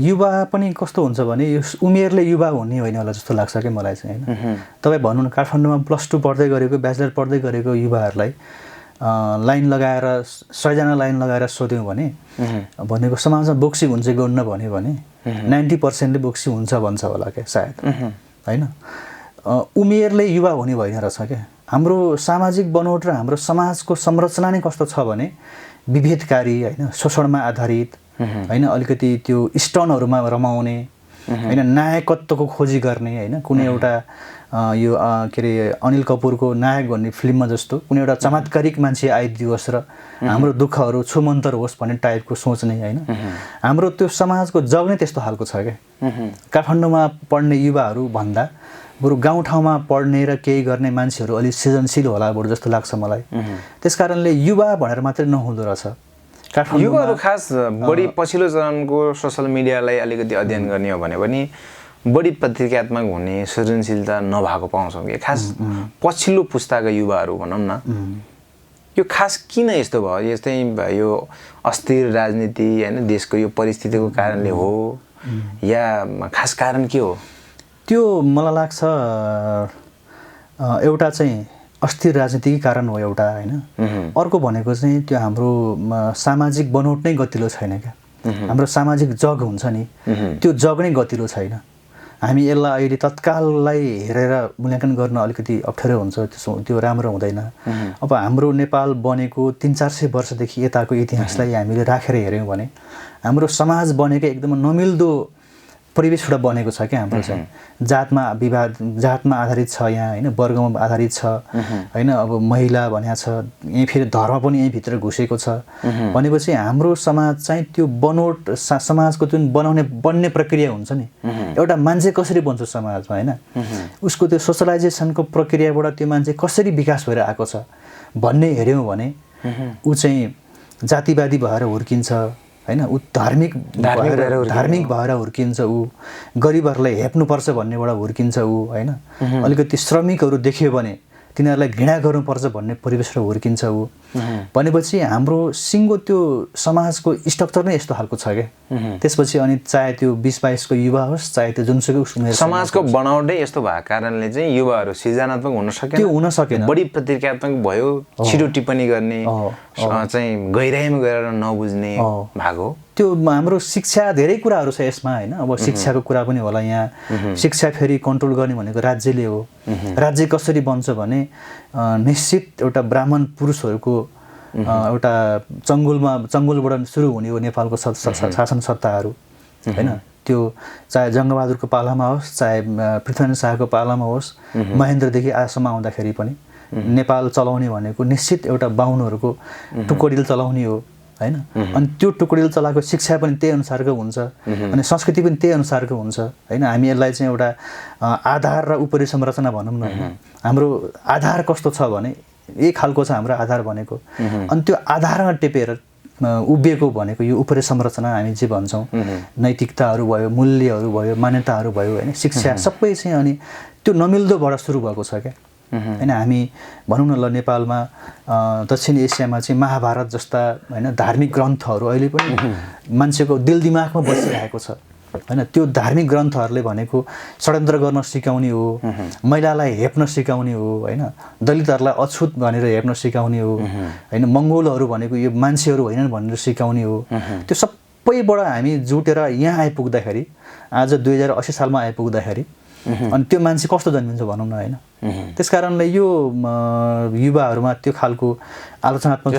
युवा पनि कस्तो हुन्छ भने यो उमेरले युवा हुने होइन होला जस्तो लाग्छ कि मलाई चाहिँ होइन। तपाईँ भन्नु न काठमाडौँमा +2 पढ्दै गरेको ब्याचलर पढ्दै गरेको युवाहरूलाई लाइन लगाएर 100जना लाइन लगाएर सोध्यौँ भने भनेको समाजमा बोक्सी हुन्छ कि हुन्न भन्यो भने 90%ले बोक्सी हुन्छ भन्छ होला क्या सायद होइन। उमेरले युवा हुने होइन रहेछ क्या। हाम्रो सामाजिक बनोट र हाम्रो समाजको संरचना नै कस्तो छ भने विभेदकारी होइन, शोषणमा आधारित होइन, अलिकति त्यो स्टनहरूमा रमाउने होइन, नायकत्वको खोजी गर्ने होइन, कुनै एउटा यो के अरे अनिल कपुरको नायक भन्ने फिल्ममा जस्तो कुनै एउटा चमत्कारिक मान्छे आइदियोस् र हाम्रो दुःखहरू छुमन्तर होस् भन्ने टाइपको सोच नै होइन। हाम्रो त्यो समाजको जग नै त्यस्तो खालको छ क्या। काठमाडौँमा पढ्ने युवाहरू भन्दा बरु गाउँठाउँमा पढ्ने र केही गर्ने मान्छेहरू अलिक सृजनशील होला बरु जस्तो लाग्छ मलाई। त्यस कारणले युवा भनेर मात्रै नहुँदो रहेछ। युवाहरू खास बढी पछिल्लो चरणको सोसल मिडियालाई अलिकति अध्ययन गर्ने हो भने पनि बढी प्रतिक्रियात्मक हुने, सृजनशीलता नभएको पाउँछौँ कि खास पछिल्लो पुस्ताका युवाहरू भनौँ न। यो खास किन यस्तो भयो? यस्तै यो अस्थिर राजनीति होइन, देशको यो परिस्थितिको कारणले हो या खास कारण के हो? त्यो मलाई लाग्छ एउटा चाहिँ अस्थिर राजनीतिकै कारण हो एउटा होइन। अर्को भनेको चाहिँ त्यो हाम्रो सामाजिक बनोट नै गतिलो छैन क्या। हाम्रो सामाजिक जग हुन्छ नि त्यो जग नै गतिलो छैन। हामी यसलाई अहिले तत्काललाई हेरेर मूल्याङ्कन गर्न अलिकति अप्ठ्यारो हुन्छ, त्यो राम्रो हुँदैन। अब हाम्रो नेपाल बनेको 300-400 वर्षदेखि यताको इतिहासलाई हामीले राखेर हेऱ्यौँ भने हाम्रो समाज बनेको एकदम नमिल्दो परिवेशबाट बनेको छ क्या। हाम्रो चाहिँ जातमा विवाद, जातमा आधारित छ यहाँ होइन, वर्गमा आधारित छ होइन। अब महिला भनेको छ यहीँ, फेरि धर्म पनि यहीँभित्र घुसेको छ भनेपछि हाम्रो समाज चाहिँ त्यो बनोट समाजको जुन बन्ने प्रक्रिया हुन्छ नि, एउटा मान्छे कसरी बन्छ समाजमा होइन, उसको त्यो सोसलाइजेसनको प्रक्रियाबाट त्यो मान्छे कसरी विकास भएर आएको छ भन्ने हेऱ्यौँ भने ऊ चाहिँ जातिवादी भएर हुर्किन्छ होइन, ऊ धार्मिक भएर हुर्किन्छ, ऊ गरिबहरूलाई हेप्नुपर्छ भन्नेबाट हुर्किन्छ ऊ होइन, अलिकति श्रमिकहरू देख्यो भने तिनीहरूलाई घृणा गर्नुपर्छ भन्ने परिवेशबाट हुर्किन्छ ऊ भनेपछि हाम्रो सिङ्गो त्यो समाजको स्ट्रक्चर नै यस्तो खालको छ क्या। त्यसपछि अनि चाहे त्यो 20-22 को युवा होस्, चाहे त्यो जुनसुकै उमेर, समाजको बनावटै यस्तो भएको कारणले चाहिँ युवाहरू सृजनात्मक हुन सकेन, त्यो हुन सकेन, बढी प्रतिक्रियात्मक भयो, छिटो टिप्पणी गर्ने चाहिँ गहिराइमा गएर नबुझ्ने भएको। त्यो हाम्रो शिक्षा धेरै कुराहरू छ यसमा होइन। अब शिक्षाको कुरा पनि होला यहाँ। शिक्षा फेरि कन्ट्रोल गर्ने भनेको राज्यले हो। राज्य कसरी बन्छ भने निश्चित एउटा ब्राह्मण पुरुषहरूको एउटा चङ्गुलबाट सुरु हुने हो नेपालको शासन सत्ताहरू होइन। त्यो चाहे जङ्गबहादुरको पालामा होस्, चाहे पृथ्वीनारायण शाहको पालामा होस्, महेन्द्रदेखि आजसम्म आउँदाखेरि पनि नेपाल चलाउने भनेको निश्चित एउटा बाहुनहरूको टुकडिल चलाउने हो होइन। अनि त्यो टुकडिल चलाएको शिक्षा पनि त्यही अनुसारको हुन्छ अनि संस्कृति पनि त्यही अनुसारको हुन्छ होइन। हामी यसलाई चाहिँ एउटा आधार र उपरि संरचना भनौँ न होइन। हाम्रो आधार कस्तो छ भने एक खालको छ हाम्रो आधार भनेको, अनि त्यो आधारमा टेपेर उभिएको भनेको यो उपरि संरचना हामी जे भन्छौँ, नैतिकताहरू भयो, मूल्यहरू भयो, मान्यताहरू भयो होइन, शिक्षा सबै चाहिँ अनि त्यो नमिल्दोबाट सुरु भएको छ क्या होइन। हामी भनौँ न ल नेपालमा दक्षिण एसियामा चाहिँ महाभारत जस्ता होइन धार्मिक ग्रन्थहरू अहिले पनि मान्छेको दिल दिमागमा बसिरहेको छ होइन। त्यो धार्मिक ग्रन्थहरूले भनेको षड्यन्त्र गर्न सिकाउने हो, महिलालाई हेप्न सिकाउने हो होइन, दलितहरूलाई अछुत भनेर हेप्न सिकाउने हो होइन, मङ्गोलहरू भनेको यो मान्छेहरू होइनन् भनेर सिकाउने हो। त्यो सबैबाट हामी जुटेर यहाँ आइपुग्दाखेरि आज 2080 सालमा आइपुग्दाखेरि अनि त्यो मान्छे कस्तो जन्मिन्छ भनौँ न होइन। त्यस कारणले यो युवाहरूमा त्यो खालको आलोचनात्मक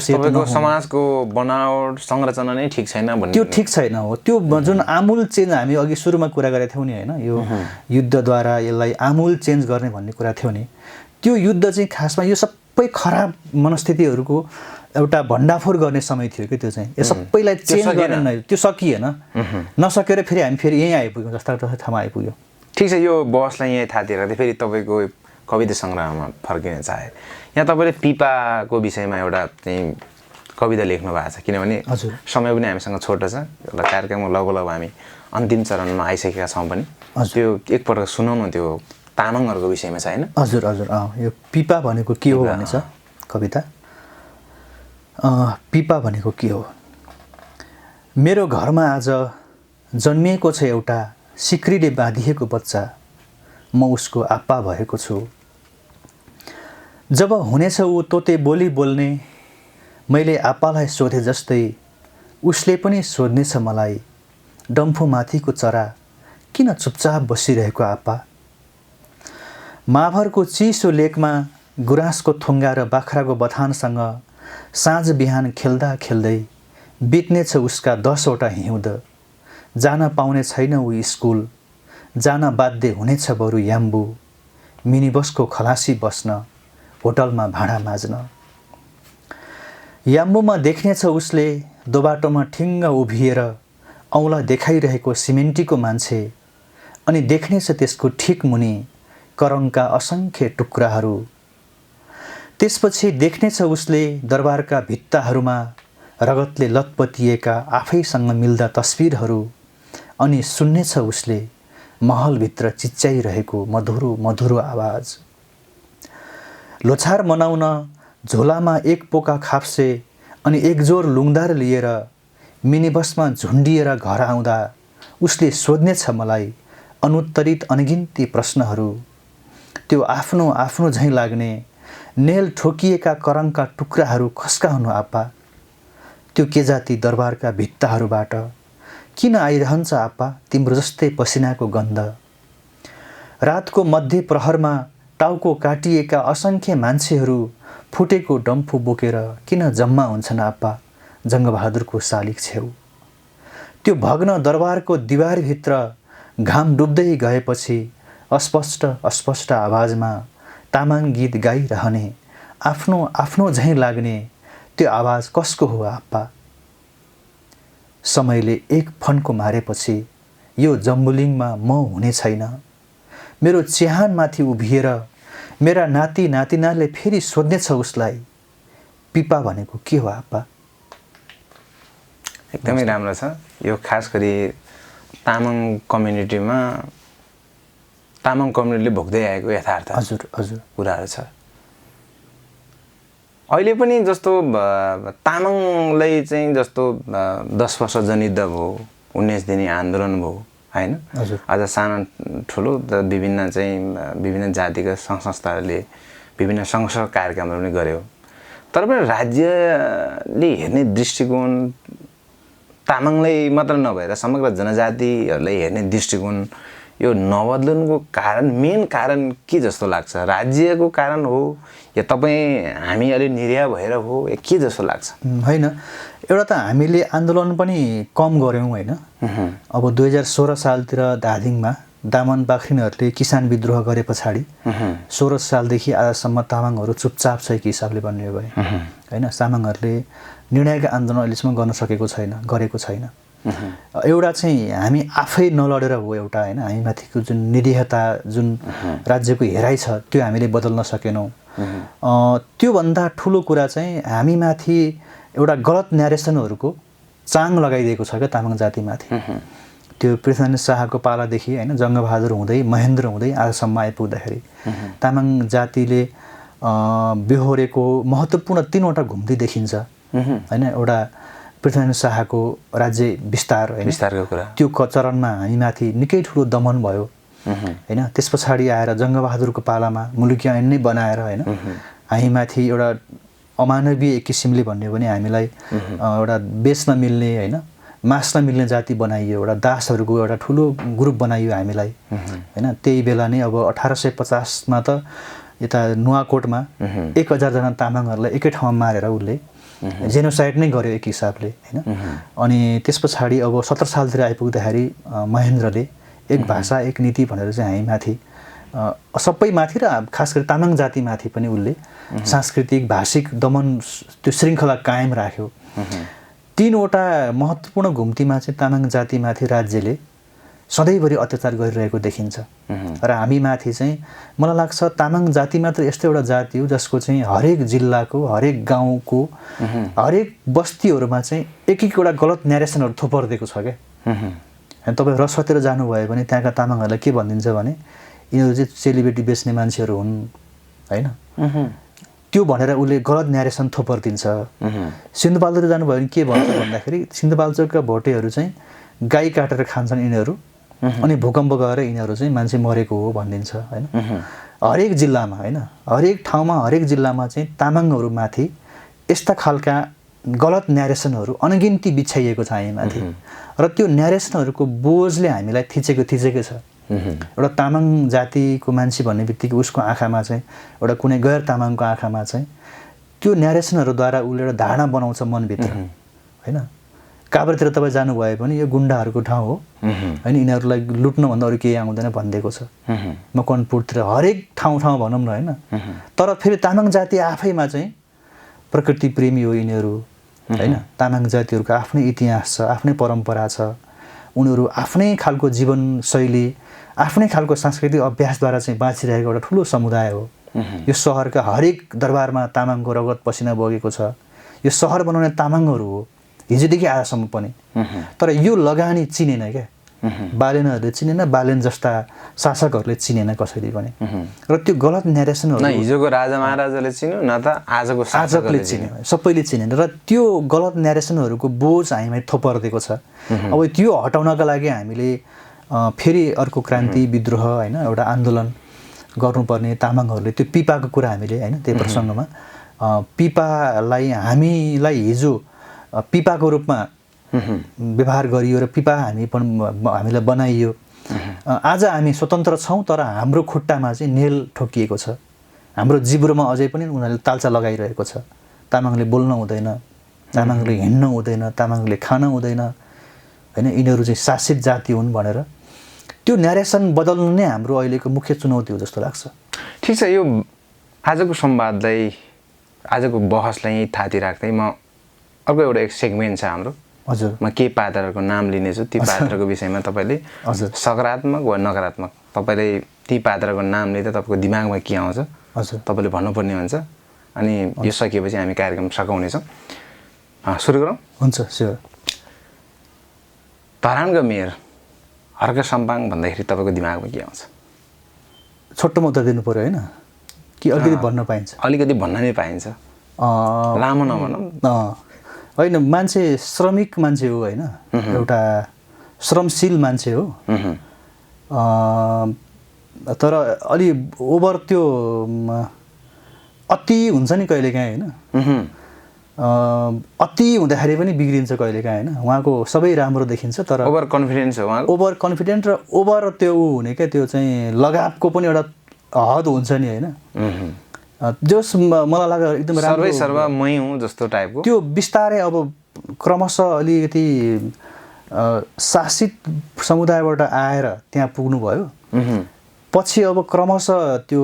समाजको बनावट संरचना नै ठिक छैन भन्ने, त्यो ठिक छैन हो। त्यो जुन आमूल चेन्ज हामी अघि सुरुमा कुरा गरेका थियौँ नि होइन, यो युद्धद्वारा यसलाई आमूल चेन्ज गर्ने भन्ने कुरा थियो नि, त्यो युद्ध चाहिँ खासमा यो सबै खराब मनस्थितिहरूको एउटा भण्डाफोर गर्ने समय थियो कि त्यो चाहिँ। यो सबैलाई चेन्ज गर्ने त्यो सकिएन, नसकेर फेरि हामी फेरि यहीँ आइपुग्यौँ, जस्ता ठाउँमा आइपुग्यौँ। ठिक छ, यो बहसलाई यहीँ थातिर फेरि तपाईँको कविता सङ्ग्रहमा फर्किन चाहे। यहाँ तपाईँले पिपाको विषयमा एउटा चाहिँ कविता लेख्नु भएको छ, किनभने समय पनि हामीसँग छोटो छ, एउटा कार्यक्रममा लगभग हामी अन्तिम चरणमा आइसकेका छौँ पनि। त्यो एकपल्ट सुनाउनु, त्यो तामाङहरूको विषयमा छ होइन? हजुर हजुर, यो पिपा भनेको के हो भन्ने छ कविता। पिपा भनेको के हो? मेरो घरमा आज जन्मिएको छ एउटा सिक्रीले बाँधिएको बच्चा, म उसको आप्पा भएको छु। जब हुनेछ ऊ तोते बोली बोल्ने, मैले आप्पालाई सोधे जस्तै उसले पनि सोध्नेछ मलाई, डम्फुमाथिको चरा किन चुपचाप बसिरहेको आप्पा। माभरको चिसो लेकमा गुराँसको थुङ्गा र बाख्राको बथानसँग साँझ बिहान खेल्दा खेल्दै बित्नेछ उसका 10वटा हिउँद। जान पाउने छैन ऊ स्कुल, जान बाध्य हुनेछ बरु याम्बु, मिनी बसको खलासी बस्न, होटलमा भाँडा माझ्न। याम्बुमा देख्नेछ उसले दोबाटोमा ठिङ्ग उभिएर औँला देखाइरहेको सिमेन्टीको मान्छे, अनि देख्नेछ त्यसको ठिक मुनि करङका असङ्ख्य टुक्राहरू। त्यसपछि देख्नेछ उसले दरबारका भित्ताहरूमा रगतले लतपतिएका आफैसँग मिल्दा तस्बिरहरू, अनि सुन्नेछ उसले महलभित्र चिच्याइरहेको मधुरो मधुरो आवाज। लोछार मनाउन झोलामा एक पोका खाप्से अनि एक जोर लुङदार लिएर मिनी बसमा झुन्डिएर घर आउँदा उसले सोध्नेछ मलाई अनुत्तरित अनगिन्ती प्रश्नहरू। त्यो आफ्नो आफ्नो झैँ लाग्ने नेल ठोकिएका करङका टुक्राहरू कसका हुनु आप्पा। त्यो के जाति दरबारका भित्ताहरूबाट किन आइरहन्छ आप्पा तिम्रो जस्तै पसिनाको गन्ध। रातको मध्य प्रहरमा टाउको काटिएका असङ्ख्य मान्छेहरू फुटेको डम्फु बोकेर किन जम्मा हुन्छन् आप्पा जङ्गबहादुरको शालिग छेउ। त्यो भग्न दरबारको दिवारभित्र घाम डुब्दै गएपछि अस्पष्ट अस्पष्ट आवाजमा तामाङ गीत गाइरहने आफ्नो आफ्नो झैँ लाग्ने त्यो आवाज कसको हो आप्पा। समयले एक फन्को मारेपछि यो जम्बुलिङमा म हुने छैन। मेरो चिहानमाथि उभिएर मेरा नाति नातिनाले फेरि सोध्नेछ उसलाई, पिपा भनेको के हो आप्पा। एकदमै राम्रो छ। यो खास गरी तामाङ कम्युनिटीमा तामाङ कम्युनिटीले भोग्दै आएको यथार्थ हजुर हजुर कुराहरू छ। अहिले पनि जस्तो तामाङलाई चाहिँ जस्तो 10 वर्ष जनयुद्ध भयो, 19 दिने आन्दोलन भयो हैन, अझ सानो ठुलो विभिन्न चाहिँ विभिन्न जातिका सङ्घ संस्थाहरूले विभिन्न संघर्ष कार्यक्रमहरू पनि गर्यो। तर पनि राज्यले हेर्ने दृष्टिकोण तामाङलाई मात्र नभएर समग्र जनजातिहरूलाई हेर्ने दृष्टिकोण यो नबदल्नुको कारण मेन कारण के जस्तो लाग्छ। राज्यको कारण हो या तपाईँ हामी अलि निरीह भएर हो या के जस्तो लाग्छ। होइन, एउटा त हामीले आन्दोलन पनि कम गऱ्यौँ होइन। अब 2016 सालतिर धादिङमा दामन बाख्रिनहरूले किसान विद्रोह गरे पछाडि 16 सालदेखि आजसम्म तामाङहरू चुपचाप छ एक हिसाबले भन्ने भए होइन। तामाङहरूले निर्णायक आन्दोलन अहिलेसम्म गर्न सकेको छैन, गरेको छैन। एउटा चाहिँ हामी आफै नलडेर हो एउटा होइन, हामीमाथिको जुन निरीहता जुन राज्यको हेराइ छ त्यो हामीले बदल्न सकेनौँ। त्योभन्दा ठुलो कुरा चाहिँ हामीमाथि एउटा गलत न्यारेसनहरूको चाङ लगाइदिएको छ क्या तामाङ जातिमाथि। त्यो पृथ्वीनारायण शाहको पालादेखि होइन जङ्गबहादुर हुँदै महेन्द्र हुँदै आजसम्म आइपुग्दाखेरि तामाङ जातिले बेहोरेको महत्त्वपूर्ण 3वटा घुम्ती देखिन्छ होइन। एउटा पृथ्वीनारायण शाहको राज्य विस्तार होइन, विस्तारको कुरा, त्यो चरणमा हामीमाथि निकै ठुलो दमन भयो होइन। त्यस पछाडि आएर जङ्गबहादुरको पालामा मुलुकी ऐन नै बनाएर होइन हामीमाथि एउटा अमानवीय एक किसिमले भन्यो भने हामीलाई एउटा बेच्न मिल्ने होइन मास्न मिल्ने जाति बनाइयो, एउटा दासहरूको एउटा ठुलो ग्रुप बनाइयो हामीलाई होइन। त्यही बेला नै अब 1850मा त यता नुवाकोटमा 1000 जना तामाङहरूलाई एकै ठाउँमा मारेर उसले जेनोसाइड नै गर्यो एक हिसाबले होइन। अनि त्यस पछाडि अब 17 सालतिर आइपुग्दाखेरि महेन्द्रले एक भाषा एक नीति भनेर चाहिँ हामीमाथि सबै माथि र खास गरी तामाङ जातिमाथि पनि उसले सांस्कृतिक भाषिक दमन त्यो श्रृङ्खला कायम राख्यो। 3वटा महत्त्वपूर्ण घुम्तीमा चाहिँ तामाङ जातिमाथि राज्यले सधैँभरि अत्याचार गरिरहेको देखिन्छ र हामीमाथि चाहिँ मलाई लाग्छ तामाङ जाति मात्र यस्तो एउटा जाति हो जसको चाहिँ हरेक जिल्लाको हरेक गाउँको हरेक बस्तीहरूमा चाहिँ एक एउटा गलत न्यारेसनहरू थोपर्दिएको छ क्या। तपाईँ रसुवातिर जानुभयो भने त्यहाँका तामाङहरूलाई के भनिदिन्छ भने यिनीहरू चाहिँ चेलीबेटी बेच्ने मान्छेहरू हुन् होइन, त्यो भनेर उसले गलत न्यारेसन थोपर्दिन्छ। सिन्धुपाल्चोक जानुभयो भने के भन्छ भन्दाखेरि सिन्धुपाल्चोकका भोटेहरू चाहिँ गाई काटेर खान्छन् यिनीहरू अनि भूकम्प गएर यिनीहरू चाहिँ मान्छे मरेको हो भनिदिन्छ होइन। हरेक जिल्लामा होइन हरेक ठाउँमा हरेक जिल्लामा चाहिँ तामाङहरूमाथि यस्ता खालका गलत न्यारेसनहरू अनगिन्ती बिछ्याइएको छ हामीमाथि र त्यो न्यारेसनहरूको बोझले हामीलाई थिचेकै छ। एउटा तामाङ जातिको मान्छे भन्ने बित्तिकै उसको आँखामा चाहिँ एउटा कुनै गैर तामाङको आँखामा चाहिँ त्यो न्यारेसनहरूद्वारा उसले एउटा धारणा बनाउँछ मनभित्र होइन। काभ्रेतिर तपाईँ जानुभए पनि यो गुन्डाहरूको ठाउँ हो होइन, यिनीहरूलाई लुट्नुभन्दा अरू केही आउँदैन भनिदिएको छ। मकवानपुरतिर हरेक ठाउँ भनौँ न होइन। तर फेरि तामाङ जाति आफैमा चाहिँ प्रकृति प्रेमी हो यिनीहरू होइन। तामाङ जातिहरूको आफ्नै इतिहास छ, आफ्नै परम्परा छ, उनीहरू आफ्नै खालको जीवनशैली, आफ्नै खालको सांस्कृतिक अभ्यासद्वारा चाहिँ बाँचिरहेको एउटा ठुलो समुदाय हो। यो सहरका हरेक दरबारमा तामाङको रगत पसिना बगेको छ। यो सहर बनाउने तामाङहरू हो हिजोदेखि आजसम्म पनि। तर यो लगानी चिनेन क्या, बालेनहरूले चिनेन, बालेन जस्ता शासकहरूले चिनेन कसैले पनि। र त्यो गलत न्यारेसनहरू न हिजोको राजा महाराजाले चिन्यो न त आजको शासकले चिन्यो, सबैले चिनेन। र त्यो गलत न्यारेसनहरूको बोझ हामीलाई थोपर्दिएको छ। अब त्यो हटाउनका लागि हामीले फेरि अर्को क्रान्ति विद्रोह होइन एउटा आन्दोलन गर्नुपर्ने, तामाङहरूले त्यो पिपाको कुरा हामीले होइन त्यही प्रसङ्गमा पिपालाई हामीलाई हिजो पिपाको रूपमा व्यवहार गरियो र पिपा हामीलाई बनाइयो। आज हामी स्वतन्त्र छौँ तर हाम्रो खुट्टामा चाहिँ नेल ठोकिएको छ, हाम्रो जिब्रोमा अझै पनि उनीहरूले तालचा लगाइरहेको छ। तामाङले बोल्न हुँदैन, तामाङले हिँड्न हुँदैन, तामाङले खान हुँदैन होइन, यिनीहरू चाहिँ शासित जाति हुन् भनेर त्यो न्यारेसन बदल्नु नै हाम्रो अहिलेको मुख्य चुनौती हो जस्तो लाग्छ। ठिक छ, यो आजको संवादलाई, आजको बहसलाई थाती राख्दै म अर्को एउटा एक सेगमेन्ट छ हाम्रो। हजुर, म केही पात्रहरूको नाम लिनेछु, ती पात्रको विषयमा तपाईँले हजुर सकारात्मक वा नकारात्मक तपाईँले ती पात्रको नाम लिँदा तपाईँको दिमागमा के आउँछ हजुर तपाईँले भन्नुपर्ने हुन्छ। अनि यो सकिएपछि हामी कार्यक्रम सघाउनेछौँ। सुरु गरौँ? हुन्छ, स्योर। धरानका मेयर हर्क सम्पाङ भन्दाखेरि तपाईँको दिमागमा के आउँछ? छोटोमा उत्तर दिनु पऱ्यो होइन कि अलिकति भन्न पाइन्छ? अलिकति भन्न नै पाइन्छ, लामो नभनौँ। होइन, मान्छे श्रमिक मान्छे हो होइन, एउटा श्रमशील मान्छे हो। तर अलि ओभर त्यो अति हुन्छ नि कहिलेकाहीँ होइन, अति हुँदाखेरि पनि बिग्रिन्छ कहिलेकाहीँ होइन। उहाँको सबै राम्रो देखिन्छ तर ओभर कन्फिडेन्स हो उहाँको, ओभर कन्फिडेन्ट र ओभर त्यो हुने क्या, त्यो चाहिँ लगावको पनि एउटा हद हुन्छ नि होइन। जस मलाई लाग्छ एकदम राम्रो सर्व मै हुँ जस्तो टाइपको त्यो बिस्तारै अब क्रमशः अलिकति शासित समुदायबाट आएर त्यहाँ पुग्नुभयो। पछि अब क्रमशः त्यो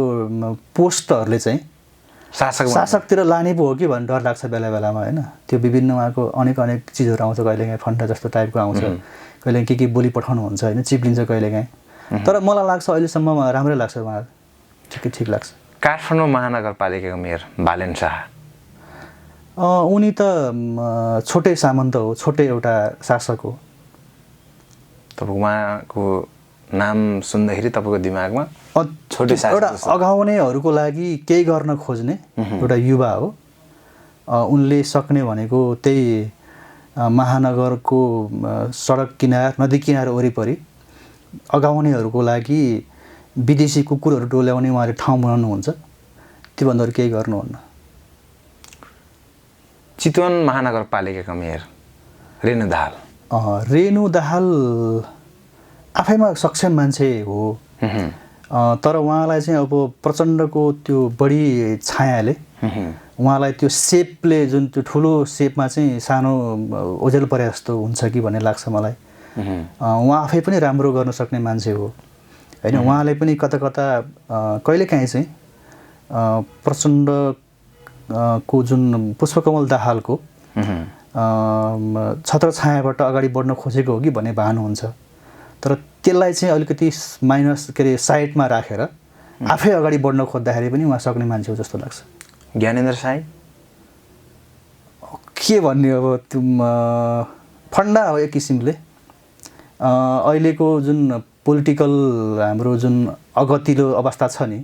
पोस्टहरूले चाहिँ शासकतिर लाने पो हो कि भन्ने डर लाग्छ बेला बेलामा होइन। त्यो विभिन्न उहाँको अनेक चिजहरू आउँछ, कहिलेकाहीँ फन्टा जस्तो टाइपको आउँछ, कहिलेकाहीँ के बोली पठाउनुहुन्छ होइन, चिप्लिन्छ कहिलेकाहीँ। तर मलाई लाग्छ अहिलेसम्म राम्रै लाग्छ, उहाँ ठिक लाग्छ। काठमाडौँ महानगरपालिकाको मेयर बालेन शाह, उनी त छोटै सामन्त हो, छोटै एउटा शासक हो। तपाईँ उहाँको नाम सुन्दाखेरि तपाईँको दिमागमा छोटै शासक एउटा अगाउनेहरूको लागि केही गर्न खोज्ने एउटा युवा हो। उनले सक्ने भनेको त्यही महानगरको सडक किनार, नदी किनार वरिपरि अगाउनेहरूको लागि विदेशी कुकुरहरू डोल्याउने उहाँले ठाउँ बनाउनुहुन्छ, त्योभन्दा अरू केही गर्नुहुन्न। चितवन महानगरपालिकाको मेयर रेणु दाहाल, रेणु दाहाल आफैमा सक्षम मान्छे हो, तर उहाँलाई चाहिँ अब प्रचण्डको त्यो बढी छायाले उहाँलाई त्यो सेपले, जुन त्यो ठुलो सेपमा चाहिँ सानो ओझेल परे जस्तो हुन्छ कि भन्ने लाग्छ मलाई। उहाँ आफै पनि राम्रो गर्न सक्ने मान्छे हो होइन। उहाँले पनि कता कहिलेकाहीँ चाहिँ प्रचण्डको जुन पुष्पकमल दाहालको छत्रछायाबाट अगाडि बढ्न खोजेको हो कि भन्ने भान हुन्छ। तर त्यसलाई चाहिँ अलिकति माइनस के अरे साइडमा राखेर आफै अगाडि बढ्न खोज्दाखेरि पनि उहाँ सक्ने मान्छे हो जस्तो लाग्छ। ज्ञानेन्द्र साई के भन्ने अब त्यो फन्डा हो एक किसिमले। अहिलेको जुन पोलिटिकल हाम्रो जुन अगतिलो अवस्था छ नि,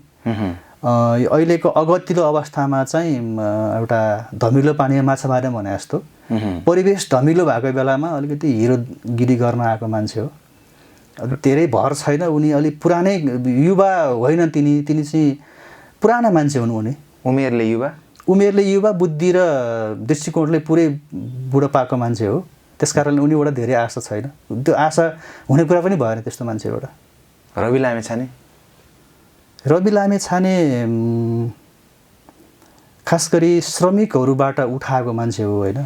अहिलेको अगतिलो अवस्थामा चाहिँ एउटा धमिलो पानीमा माछा मार्ने भने जस्तो परिवेश धमिलो भएको बेलामा अलिकति हिरोगिरी गर्न आएको मान्छे हो। धेरै भर छैन, उनी अलिक पुरानै युवा होइन, तिनी चाहिँ पुराना मान्छे हुन्। उनी उमेरले युवा, उमेरले युवा बुद्धि र दृष्टिकोणले पुरै बुढोपाको मान्छे हो, त्यस कारणले उनीबाट धेरै आशा छैन। त्यो आशा हुने कुरा पनि भएन त्यस्तो मान्छेबाट। रवि लामेछाने खास गरी श्रमिकहरूबाट उठाएको मान्छे हो होइन।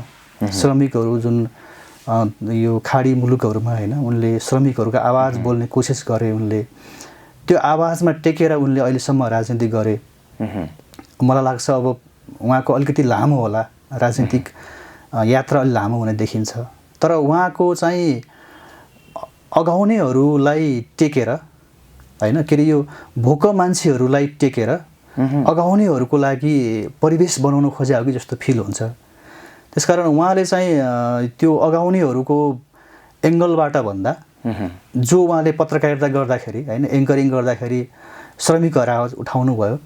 श्रमिकहरू जुन यो खाडी मुलुकहरूमा होइन, उनले श्रमिकहरूको आवाज बोल्ने कोसिस गरे। उनले त्यो आवाजमा टेकेर उनले अहिलेसम्म राजनीति गरे। मलाई लाग्छ अब उहाँको अलिकति लामो होला, राजनीतिक यात्रा अलि लामो हुने देखिन्छ। तर उहाँको चाहिँ अगाउनेहरूलाई टेकेर होइन, के अरे यो भोक मान्छेहरूलाई टेकेर अगाउनेहरूको लागि परिवेश बनाउन खोजे हो कि जस्तो फिल हुन्छ। त्यसकारण उहाँले चाहिँ त्यो अगाउनेहरूको एङ्गलबाट भन्दा जो उहाँले पत्रकारिता गर्दाखेरि होइन, एङ्करिङ गर्दाखेरि श्रमिकहरू आवाज उठाउनु भयो,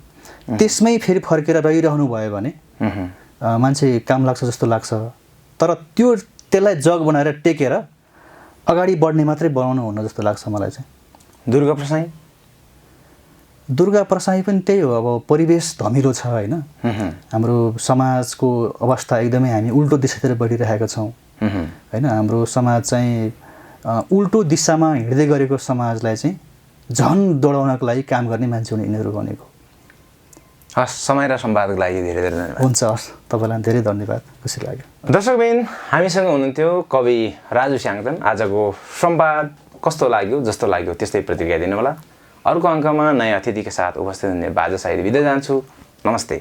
त्यसमै फेरि फर्केर रहिरहनु भयो भने मान्छे काम लाग्छ जस्तो लाग्छ। तर त्यसलाई जग बनाएर टेकेर अगाडि बढ्ने मात्रै बनाउनु हुन्न जस्तो लाग्छ मलाई चाहिँ। दुर्गा प्रसाई पनि त्यही हो। अब परिवेश धमिलो छ होइन, हाम्रो समाजको अवस्था एकदमै हामी उल्टो दिशातिर बढिरहेका छौँ होइन। हाम्रो समाज चाहिँ उल्टो दिशामा हिँड्दै गरेको समाजलाई चाहिँ झन दौडाउनको लागि काम गर्ने मान्छे हुन् यिनीहरू भनेको। हस्, समय र संवादको लागि धेरै धेरै धन्यवाद। हुन्छ, हस्, तपाईँलाई धेरै धन्यवाद, खुसी लाग्यो। दर्शकबिन, हामीसँग हुनुहुन्थ्यो कवि राजु स्याङथन। आजको संवाद कस्तो लाग्यो, जस्तो लाग्यो त्यस्तै प्रतिक्रिया दिनु होला। अर्को अङ्कमा नयाँ अतिथिका साथ उपस्थित हुने बाजासहित बिदा जान्छु। नमस्ते।